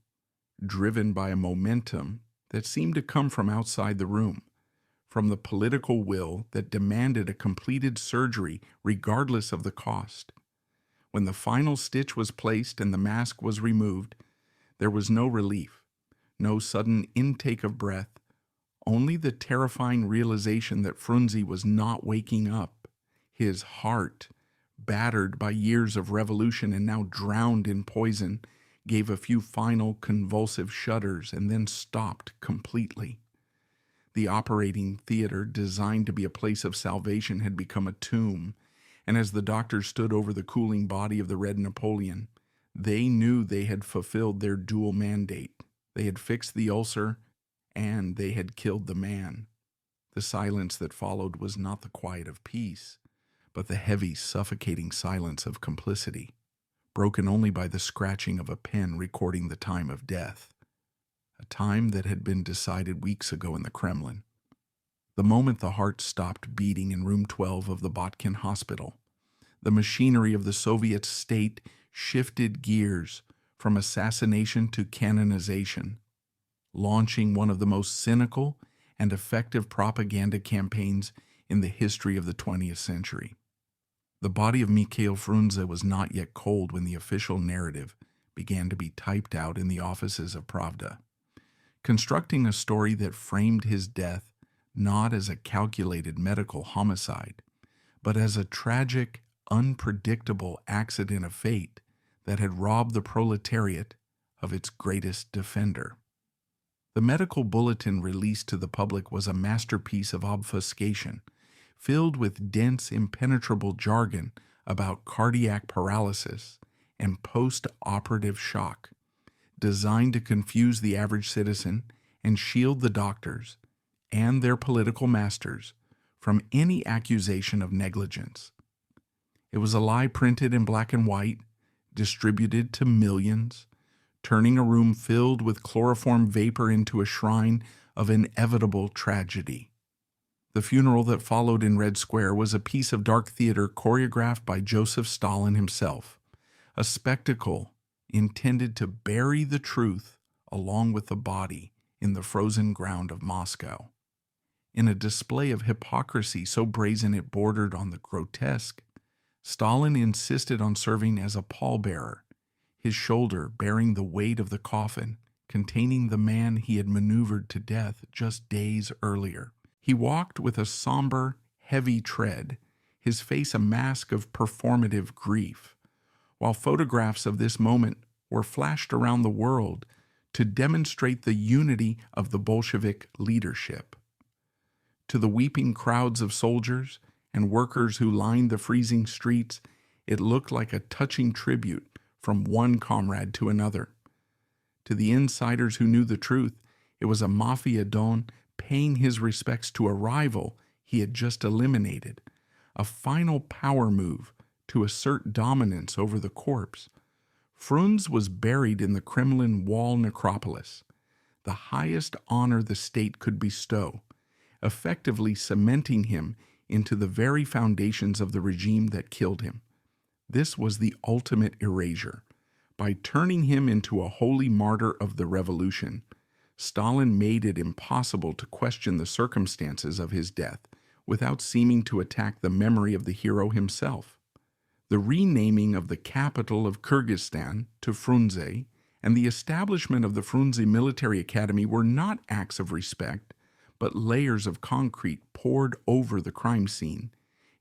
driven by a momentum that seemed to come from outside the room, from the political will that demanded a completed surgery regardless of the cost. When the final stitch was placed and the mask was removed, there was no relief, no sudden intake of breath, only the terrifying realization that Frunze was not waking up, his heart, battered by years of revolution and now drowned in poison, gave a few final convulsive shudders and then stopped completely. The operating theater, designed to be a place of salvation, had become a tomb, and as the doctors stood over the cooling body of the Red Napoleon, they knew they had fulfilled their dual mandate. They had fixed the ulcer, and they had killed the man. The silence that followed was not the quiet of peace, but the heavy, suffocating silence of complicity, broken only by the scratching of a pen recording the time of death, a time that had been decided weeks ago in the Kremlin. The moment the heart stopped beating in room 12 of the Botkin Hospital, the machinery of the Soviet state shifted gears from assassination to canonization, launching one of the most cynical and effective propaganda campaigns in the history of the 20th century. The body of Mikhail Frunze was not yet cold when the official narrative began to be typed out in the offices of Pravda, constructing a story that framed his death not as a calculated medical homicide, but as a tragic, unpredictable accident of fate that had robbed the proletariat of its greatest defender. The medical bulletin released to the public was a masterpiece of obfuscation, filled with dense, impenetrable jargon about cardiac paralysis and post-operative shock, designed to confuse the average citizen and shield the doctors and their political masters from any accusation of negligence. It was a lie printed in black and white, distributed to millions, turning a room filled with chloroform vapor into a shrine of inevitable tragedy. The funeral that followed in Red Square was a piece of dark theater choreographed by Joseph Stalin himself, a spectacle intended to bury the truth along with the body in the frozen ground of Moscow. In a display of hypocrisy so brazen it bordered on the grotesque, Stalin insisted on serving as a pallbearer, his shoulder bearing the weight of the coffin containing the man he had maneuvered to death just days earlier. He walked with a somber, heavy tread, his face a mask of performative grief, while photographs of this moment were flashed around the world to demonstrate the unity of the Bolshevik leadership. To the weeping crowds of soldiers and workers who lined the freezing streets, it looked like a touching tribute from one comrade to another. To the insiders who knew the truth, it was a mafia don paying his respects to a rival he had just eliminated, a final power move to assert dominance over the corpse. Frunze was buried in the Kremlin wall necropolis, the highest honor the state could bestow, effectively cementing him into the very foundations of the regime that killed him. This was the ultimate erasure. By turning him into a holy martyr of the revolution, Stalin made it impossible to question the circumstances of his death without seeming to attack the memory of the hero himself. The renaming of the capital of Kyrgyzstan to Frunze and the establishment of the Frunze Military Academy were not acts of respect, but layers of concrete poured over the crime scene,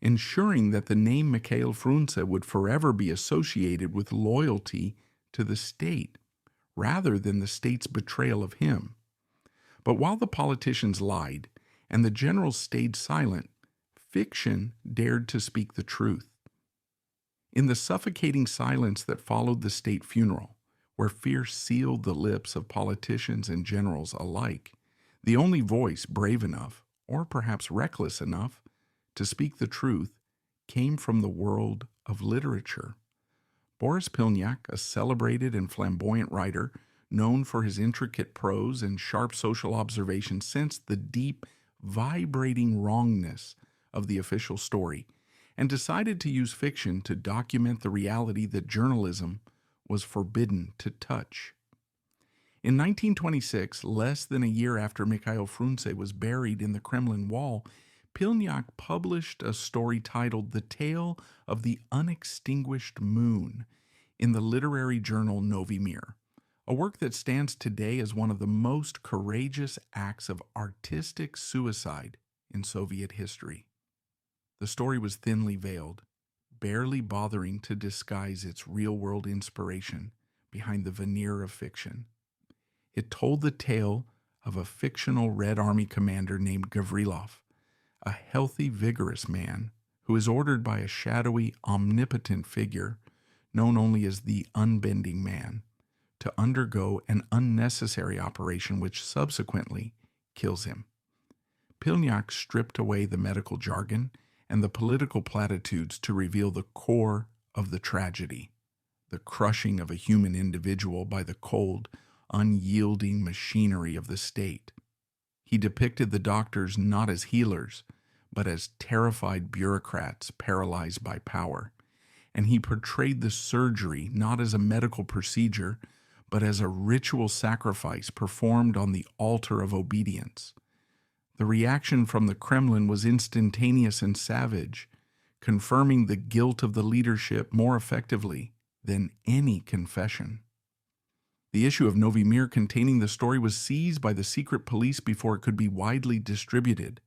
ensuring that the name Mikhail Frunze would forever be associated with loyalty to the state, rather than the state's betrayal of him. But while the politicians lied and the generals stayed silent, fiction dared to speak the truth. In the suffocating silence that followed the state funeral, where fear sealed the lips of politicians and generals alike, the only voice brave enough, or perhaps reckless enough, to speak the truth came from the world of literature. Boris Pilniak, a celebrated and flamboyant writer, known for his intricate prose and sharp social observation, sensed the deep, vibrating wrongness of the official story and decided to use fiction to document the reality that journalism was forbidden to touch. In 1926, less than a year after Mikhail Frunze was buried in the Kremlin wall, Pilniak published a story titled The Tale of the Unextinguished Moon in the literary journal Novy Mir, a work that stands today as one of the most courageous acts of artistic suicide in Soviet history. The story was thinly veiled, barely bothering to disguise its real-world inspiration behind the veneer of fiction. It told the tale of a fictional Red Army commander named Gavrilov, a healthy, vigorous man who is ordered by a shadowy, omnipotent figure known only as the Unbending Man to undergo an unnecessary operation which subsequently kills him. Pilniak stripped away the medical jargon and the political platitudes to reveal the core of the tragedy, the crushing of a human individual by the cold, unyielding machinery of the state. He depicted the doctors not as healers, but as terrified bureaucrats paralyzed by power. And he portrayed the surgery not as a medical procedure, but as a ritual sacrifice performed on the altar of obedience. The reaction from the Kremlin was instantaneous and savage, confirming the guilt of the leadership more effectively than any confession. The issue of Novy Mir containing the story was seized by the secret police before it could be widely distributed,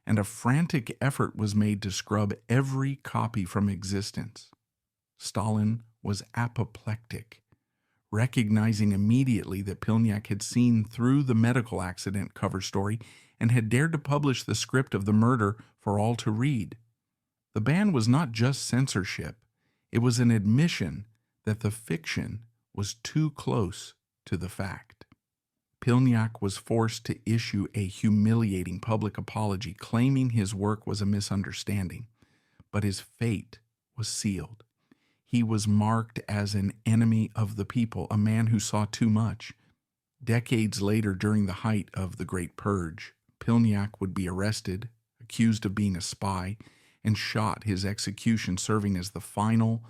and a frantic effort was made to scrub every copy from existence. Stalin was apoplectic, recognizing immediately that Pilniak had seen through the medical accident cover story and had dared to publish the script of the murder for all to read. The ban was not just censorship, it was an admission that the fiction was too close to the fact. Pilniak was forced to issue a humiliating public apology, claiming his work was a misunderstanding, but his fate was sealed. He was marked as an enemy of the people, a man who saw too much. Decades later, during the height of the Great Purge, Pilniak would be arrested, accused of being a spy, and shot, his execution serving as the final,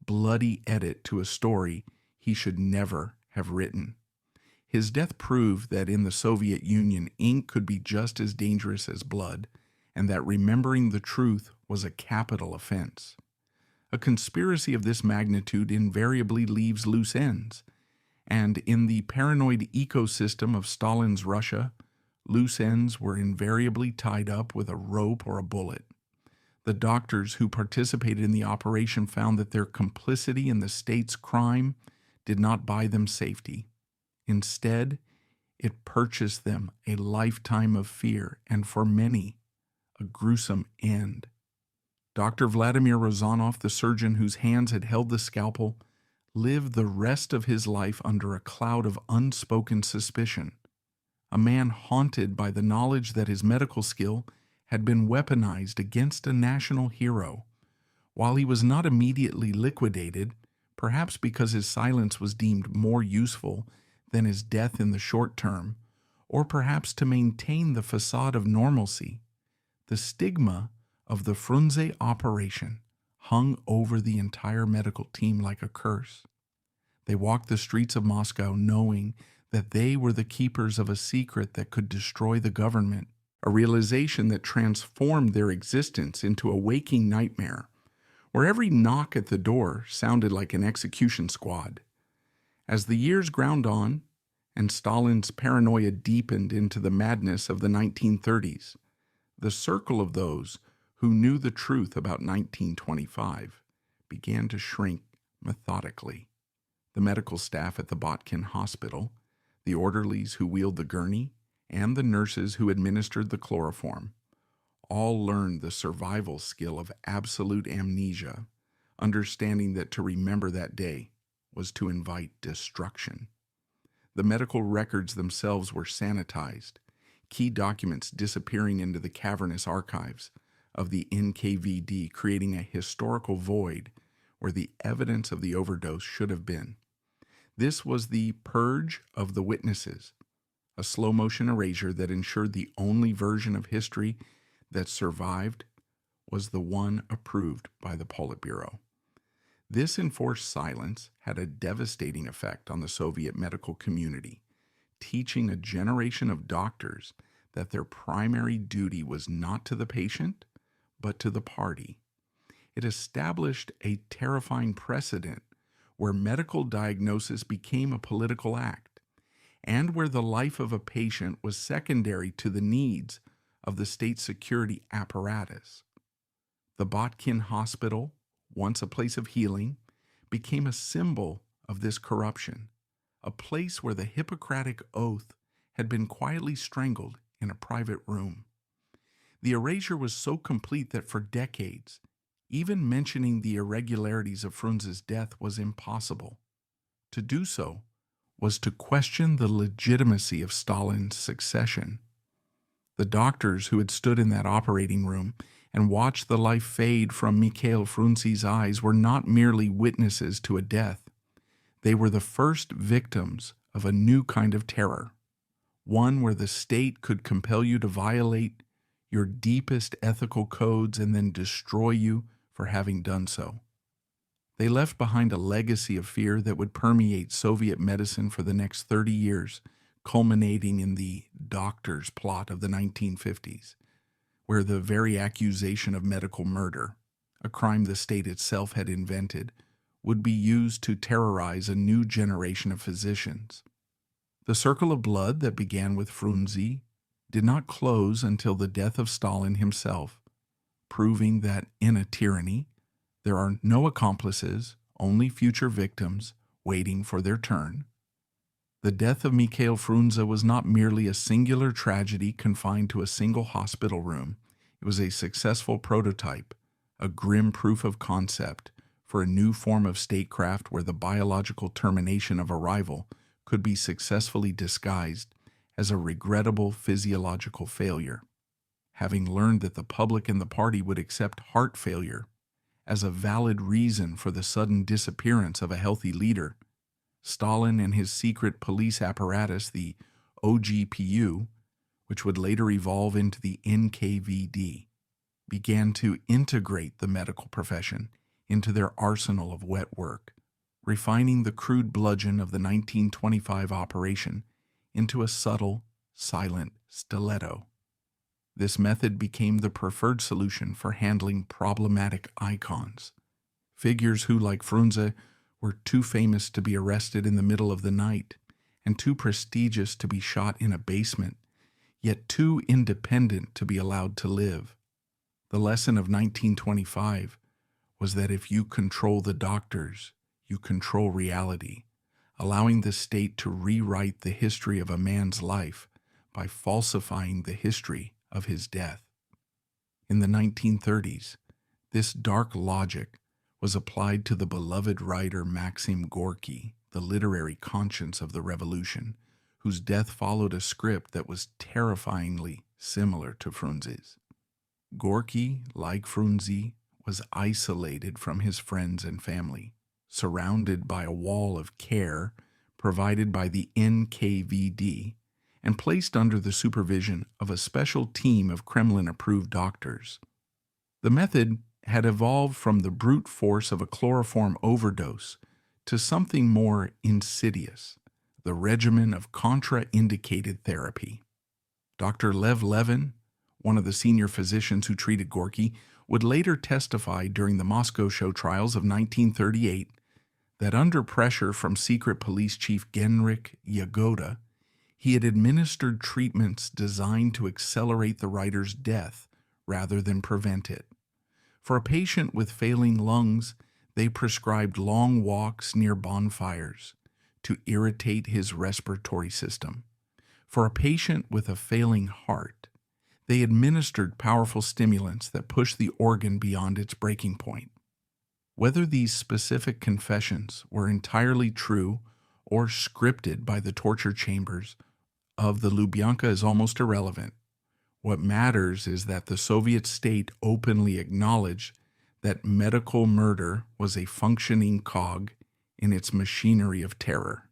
bloody edit to a story he should never have written. His death proved that in the Soviet Union, ink could be just as dangerous as blood, and that remembering the truth was a capital offense. A conspiracy of this magnitude invariably leaves loose ends, and in the paranoid ecosystem of Stalin's Russia, loose ends were invariably tied up with a rope or a bullet. The doctors who participated in the operation found that their complicity in the state's crime did not buy them safety. Instead, it purchased them a lifetime of fear and, for many, a gruesome end. Dr. Vladimir Rozanov, the surgeon whose hands had held the scalpel, lived the rest of his life under a cloud of unspoken suspicion, a man haunted by the knowledge that his medical skill had been weaponized against a national hero. While he was not immediately liquidated, perhaps because his silence was deemed more useful than his death in the short term, or perhaps to maintain the facade of normalcy, the stigma of the Frunze operation hung over the entire medical team like a curse. They walked the streets of Moscow knowing that they were the keepers of a secret that could destroy the government, a realization that transformed their existence into a waking nightmare, where every knock at the door sounded like an execution squad. As the years ground on, and Stalin's paranoia deepened into the madness of the 1930s, the circle of those who knew the truth about 1925 began to shrink methodically. The medical staff at the Botkin Hospital, the orderlies who wheeled the gurney, and the nurses who administered the chloroform all learned the survival skill of absolute amnesia, understanding that to remember that day was to invite destruction. The medical records themselves were sanitized, key documents disappearing into the cavernous archives of the NKVD, creating a historical void where the evidence of the overdose should have been. This was the purge of the witnesses, a slow-motion erasure that ensured the only version of history that survived was the one approved by the Politburo. This enforced silence had a devastating effect on the Soviet medical community, teaching a generation of doctors that their primary duty was not to the patient, but to the party. It established a terrifying precedent where medical diagnosis became a political act, and where the life of a patient was secondary to the needs of the state security apparatus. The Botkin Hospital, once a place of healing, became a symbol of this corruption, a place where the Hippocratic Oath had been quietly strangled in a private room. The erasure was so complete that for decades, even mentioning the irregularities of Frunze's death was impossible. To do so was to question the legitimacy of Stalin's succession. The doctors who had stood in that operating room and watched the life fade from Mikhail Frunze's eyes were not merely witnesses to a death. They were the first victims of a new kind of terror, one where the state could compel you to violate your deepest ethical codes and then destroy you for having done so. They left behind a legacy of fear that would permeate Soviet medicine for the next 30 years, culminating in the doctor's plot of the 1950s, where the very accusation of medical murder, a crime the state itself had invented, would be used to terrorize a new generation of physicians. The circle of blood that began with Frunze did not close until the death of Stalin himself, proving that in a tyranny, there are no accomplices, only future victims waiting for their turn. The death of Mikhail Frunze was not merely a singular tragedy confined to a single hospital room. It was a successful prototype, a grim proof of concept for a new form of statecraft where the biological termination of a rival could be successfully disguised as a regrettable physiological failure. Having learned that the public and the party would accept heart failure as a valid reason for the sudden disappearance of a healthy leader, Stalin and his secret police apparatus, the OGPU, which would later evolve into the NKVD, began to integrate the medical profession into their arsenal of wet work, refining the crude bludgeon of the 1925 operation into a subtle, silent stiletto. This method became the preferred solution for handling problematic icons, figures who, like Frunze, were too famous to be arrested in the middle of the night and too prestigious to be shot in a basement, yet too independent to be allowed to live. The lesson of 1925 was that if you control the doctors, you control reality, allowing the state to rewrite the history of a man's life by falsifying the history of his death. In the 1930s, this dark logic was applied to the beloved writer Maxim Gorky, the literary conscience of the revolution, whose death followed a script that was terrifyingly similar to Frunze's. Gorky, like Frunze, was isolated from his friends and family, surrounded by a wall of care provided by the NKVD, and placed under the supervision of a special team of Kremlin-approved doctors. The method had evolved from the brute force of a chloroform overdose to something more insidious, the regimen of contraindicated therapy. Dr. Lev Levin, one of the senior physicians who treated Gorky, would later testify during the Moscow show trials of 1938 that under pressure from secret police chief Genrikh Yagoda, he had administered treatments designed to accelerate the writer's death rather than prevent it. For a patient with failing lungs, they prescribed long walks near bonfires to irritate his respiratory system. For a patient with a failing heart, they administered powerful stimulants that pushed the organ beyond its breaking point. Whether these specific confessions were entirely true or scripted by the torture chambers of the Lubyanka is almost irrelevant. What matters is that the Soviet state openly acknowledged that medical murder was a functioning cog in its machinery of terror.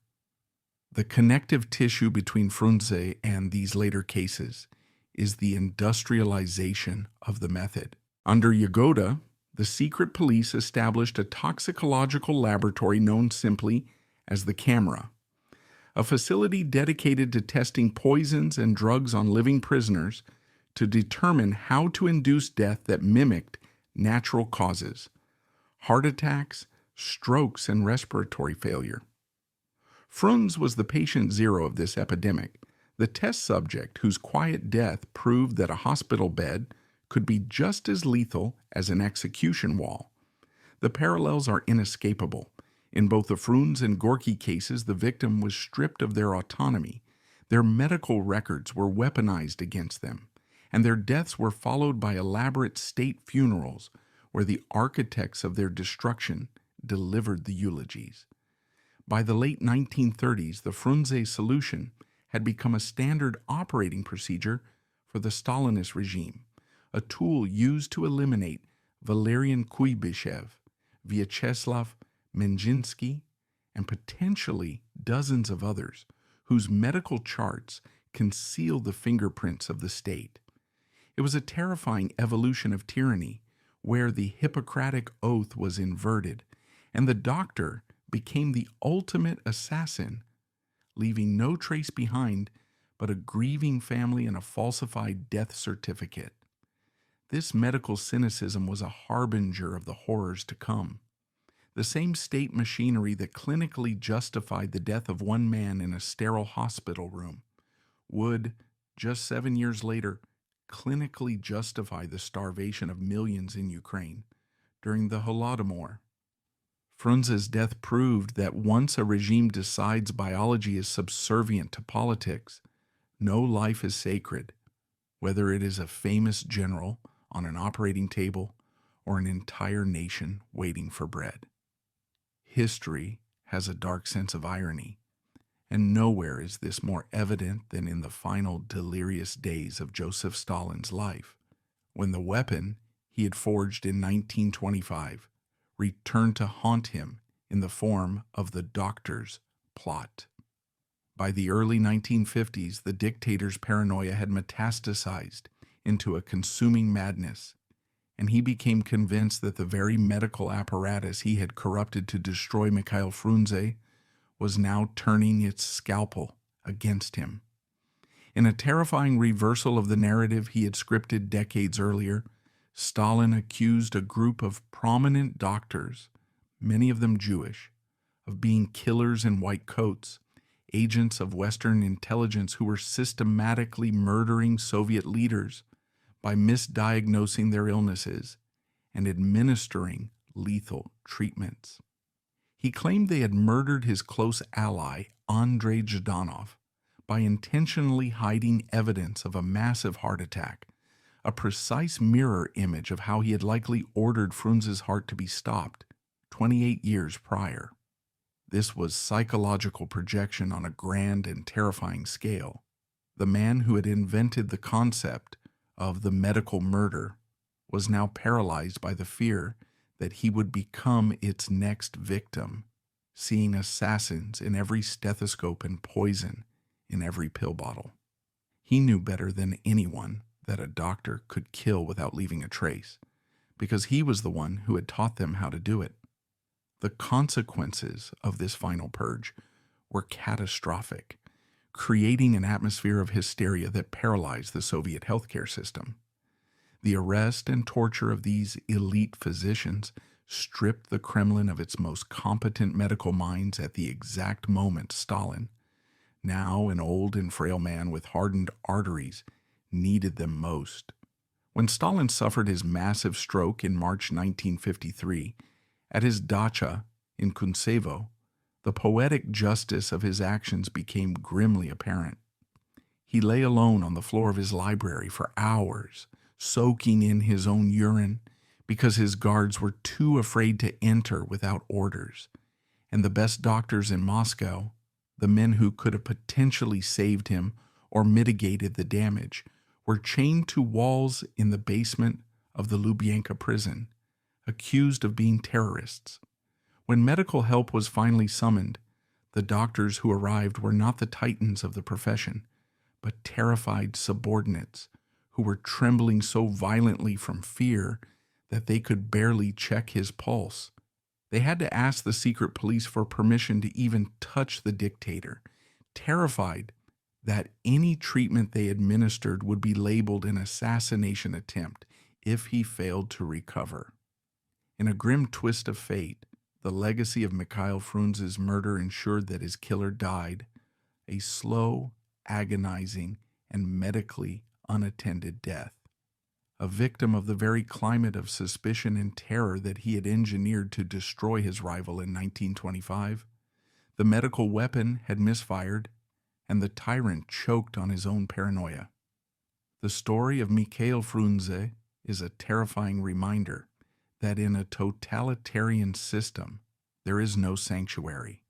The connective tissue between Frunze and these later cases is the industrialization of the method. Under Yagoda, the secret police established a toxicological laboratory known simply as the Camera, a facility dedicated to testing poisons and drugs on living prisoners to determine how to induce death that mimicked natural causes: heart attacks, strokes, and respiratory failure. Frunze was the patient zero of this epidemic, the test subject whose quiet death proved that a hospital bed could be just as lethal as an execution wall. The parallels are inescapable. In both the Frunze and Gorky cases, the victim was stripped of their autonomy. Their medical records were weaponized against them, and their deaths were followed by elaborate state funerals where the architects of their destruction delivered the eulogies. By the late 1930s, the Frunze solution had become a standard operating procedure for the Stalinist regime, a tool used to eliminate Valerian Kuybyshev, Vyacheslav Menjinsky, and potentially dozens of others whose medical charts concealed the fingerprints of the state. It was a terrifying evolution of tyranny where the Hippocratic oath was inverted and the doctor became the ultimate assassin, leaving no trace behind but a grieving family and a falsified death certificate. This medical cynicism was a harbinger of the horrors to come. The same state machinery that clinically justified the death of one man in a sterile hospital room would, just 7 years later, clinically justify the starvation of millions in Ukraine during the Holodomor. Frunze's death proved that once a regime decides biology is subservient to politics, no life is sacred, whether it is a famous general on an operating table or an entire nation waiting for bread. History has a dark sense of irony, and nowhere is this more evident than in the final delirious days of Joseph Stalin's life, when the weapon he had forged in 1925 returned to haunt him in the form of the doctor's plot. By the early 1950s, the dictator's paranoia had metastasized into a consuming madness, and he became convinced that the very medical apparatus he had corrupted to destroy Mikhail Frunze was now turning its scalpel against him. In a terrifying reversal of the narrative he had scripted decades earlier, Stalin accused a group of prominent doctors, many of them Jewish, of being killers in white coats, agents of Western intelligence who were systematically murdering Soviet leaders by misdiagnosing their illnesses and administering lethal treatments. He claimed they had murdered his close ally, Andrei Zhdanov, by intentionally hiding evidence of a massive heart attack, a precise mirror image of how he had likely ordered Frunze's heart to be stopped 28 years prior. This was psychological projection on a grand and terrifying scale. The man who had invented the concept of the medical murder was now paralyzed by the fear that he would become its next victim, seeing assassins in every stethoscope and poison in every pill bottle. He knew better than anyone that a doctor could kill without leaving a trace, because he was the one who had taught them how to do it. The consequences of this final purge were catastrophic, creating an atmosphere of hysteria that paralyzed the Soviet healthcare system. The arrest and torture of these elite physicians stripped the Kremlin of its most competent medical minds at the exact moment Stalin, now an old and frail man with hardened arteries, needed them most. When Stalin suffered his massive stroke in March 1953, at his dacha in Kuntsevo, the poetic justice of his actions became grimly apparent. He lay alone on the floor of his library for hours, soaking in his own urine because his guards were too afraid to enter without orders, and the best doctors in Moscow, the men who could have potentially saved him or mitigated the damage, were chained to walls in the basement of the Lubyanka prison, accused of being terrorists. When medical help was finally summoned, The doctors who arrived were not the titans of the profession, but terrified subordinates who were trembling so violently from fear that they could barely check his pulse. They had to ask the secret police for permission to even touch the dictator, terrified that any treatment they administered would be labeled an assassination attempt if he failed to recover. In a grim twist of fate, the legacy of Mikhail Frunze's murder ensured that his killer died a slow, agonizing, and medically unattended death. A victim of the very climate of suspicion and terror that he had engineered to destroy his rival in 1925, the medical weapon had misfired, and the tyrant choked on his own paranoia. The story of Mikhail Frunze is a terrifying reminder that in a totalitarian system, there is no sanctuary,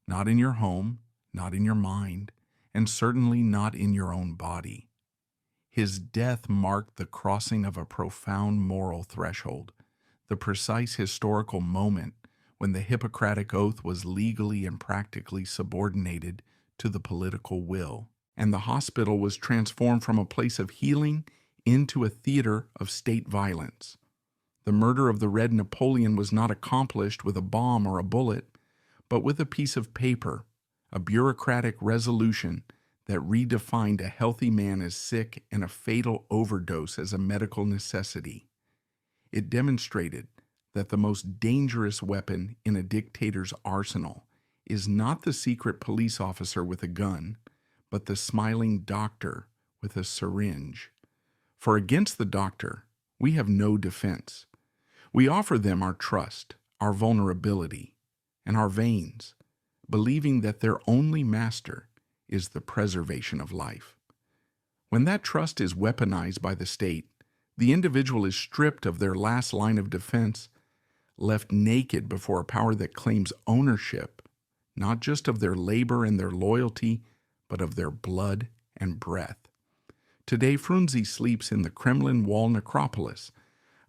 not in your home, not in your mind, and certainly not in your own body. His death marked the crossing of a profound moral threshold, the precise historical moment when the Hippocratic Oath was legally and practically subordinated to the political will, and the hospital was transformed from a place of healing into a theater of state violence. The murder of the Red Napoleon was not accomplished with a bomb or a bullet, but with a piece of paper, a bureaucratic resolution that redefined a healthy man as sick and a fatal overdose as a medical necessity. It demonstrated that the most dangerous weapon in a dictator's arsenal is not the secret police officer with a gun, but the smiling doctor with a syringe. For against the doctor, we have no defense. We offer them our trust, our vulnerability, and our veins, believing that their only master is the preservation of life. When that trust is weaponized by the state, the individual is stripped of their last line of defense, left naked before a power that claims ownership, not just of their labor and their loyalty, but of their blood and breath. Today, Frunze sleeps in the Kremlin wall necropolis,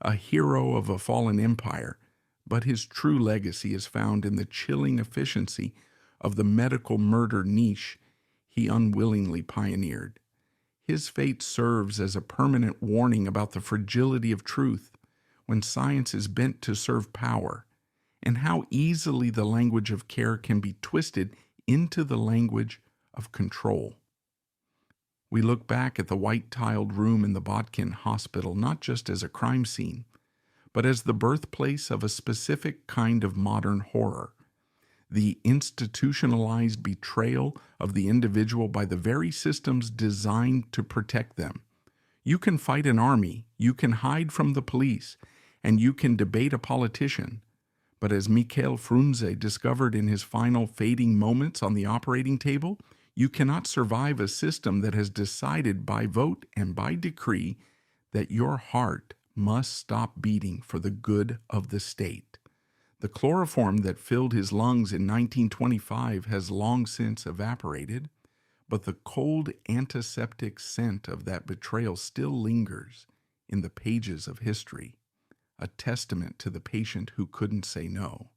a hero of a fallen empire, but his true legacy is found in the chilling efficiency of the medical murder niche he unwillingly pioneered. His fate serves as a permanent warning about the fragility of truth when science is bent to serve power, and how easily the language of care can be twisted into the language of control. We look back at the white-tiled room in the Botkin Hospital not just as a crime scene, but as the birthplace of a specific kind of modern horror, the institutionalized betrayal of the individual by the very systems designed to protect them. You can fight an army, you can hide from the police, and you can debate a politician. But as Mikhail Frunze discovered in his final fading moments on the operating table, you cannot survive a system that has decided by vote and by decree that your heart must stop beating for the good of the state. The chloroform that filled his lungs in 1925 has long since evaporated, but the cold antiseptic scent of that betrayal still lingers in the pages of history, a testament to the patient who couldn't say no.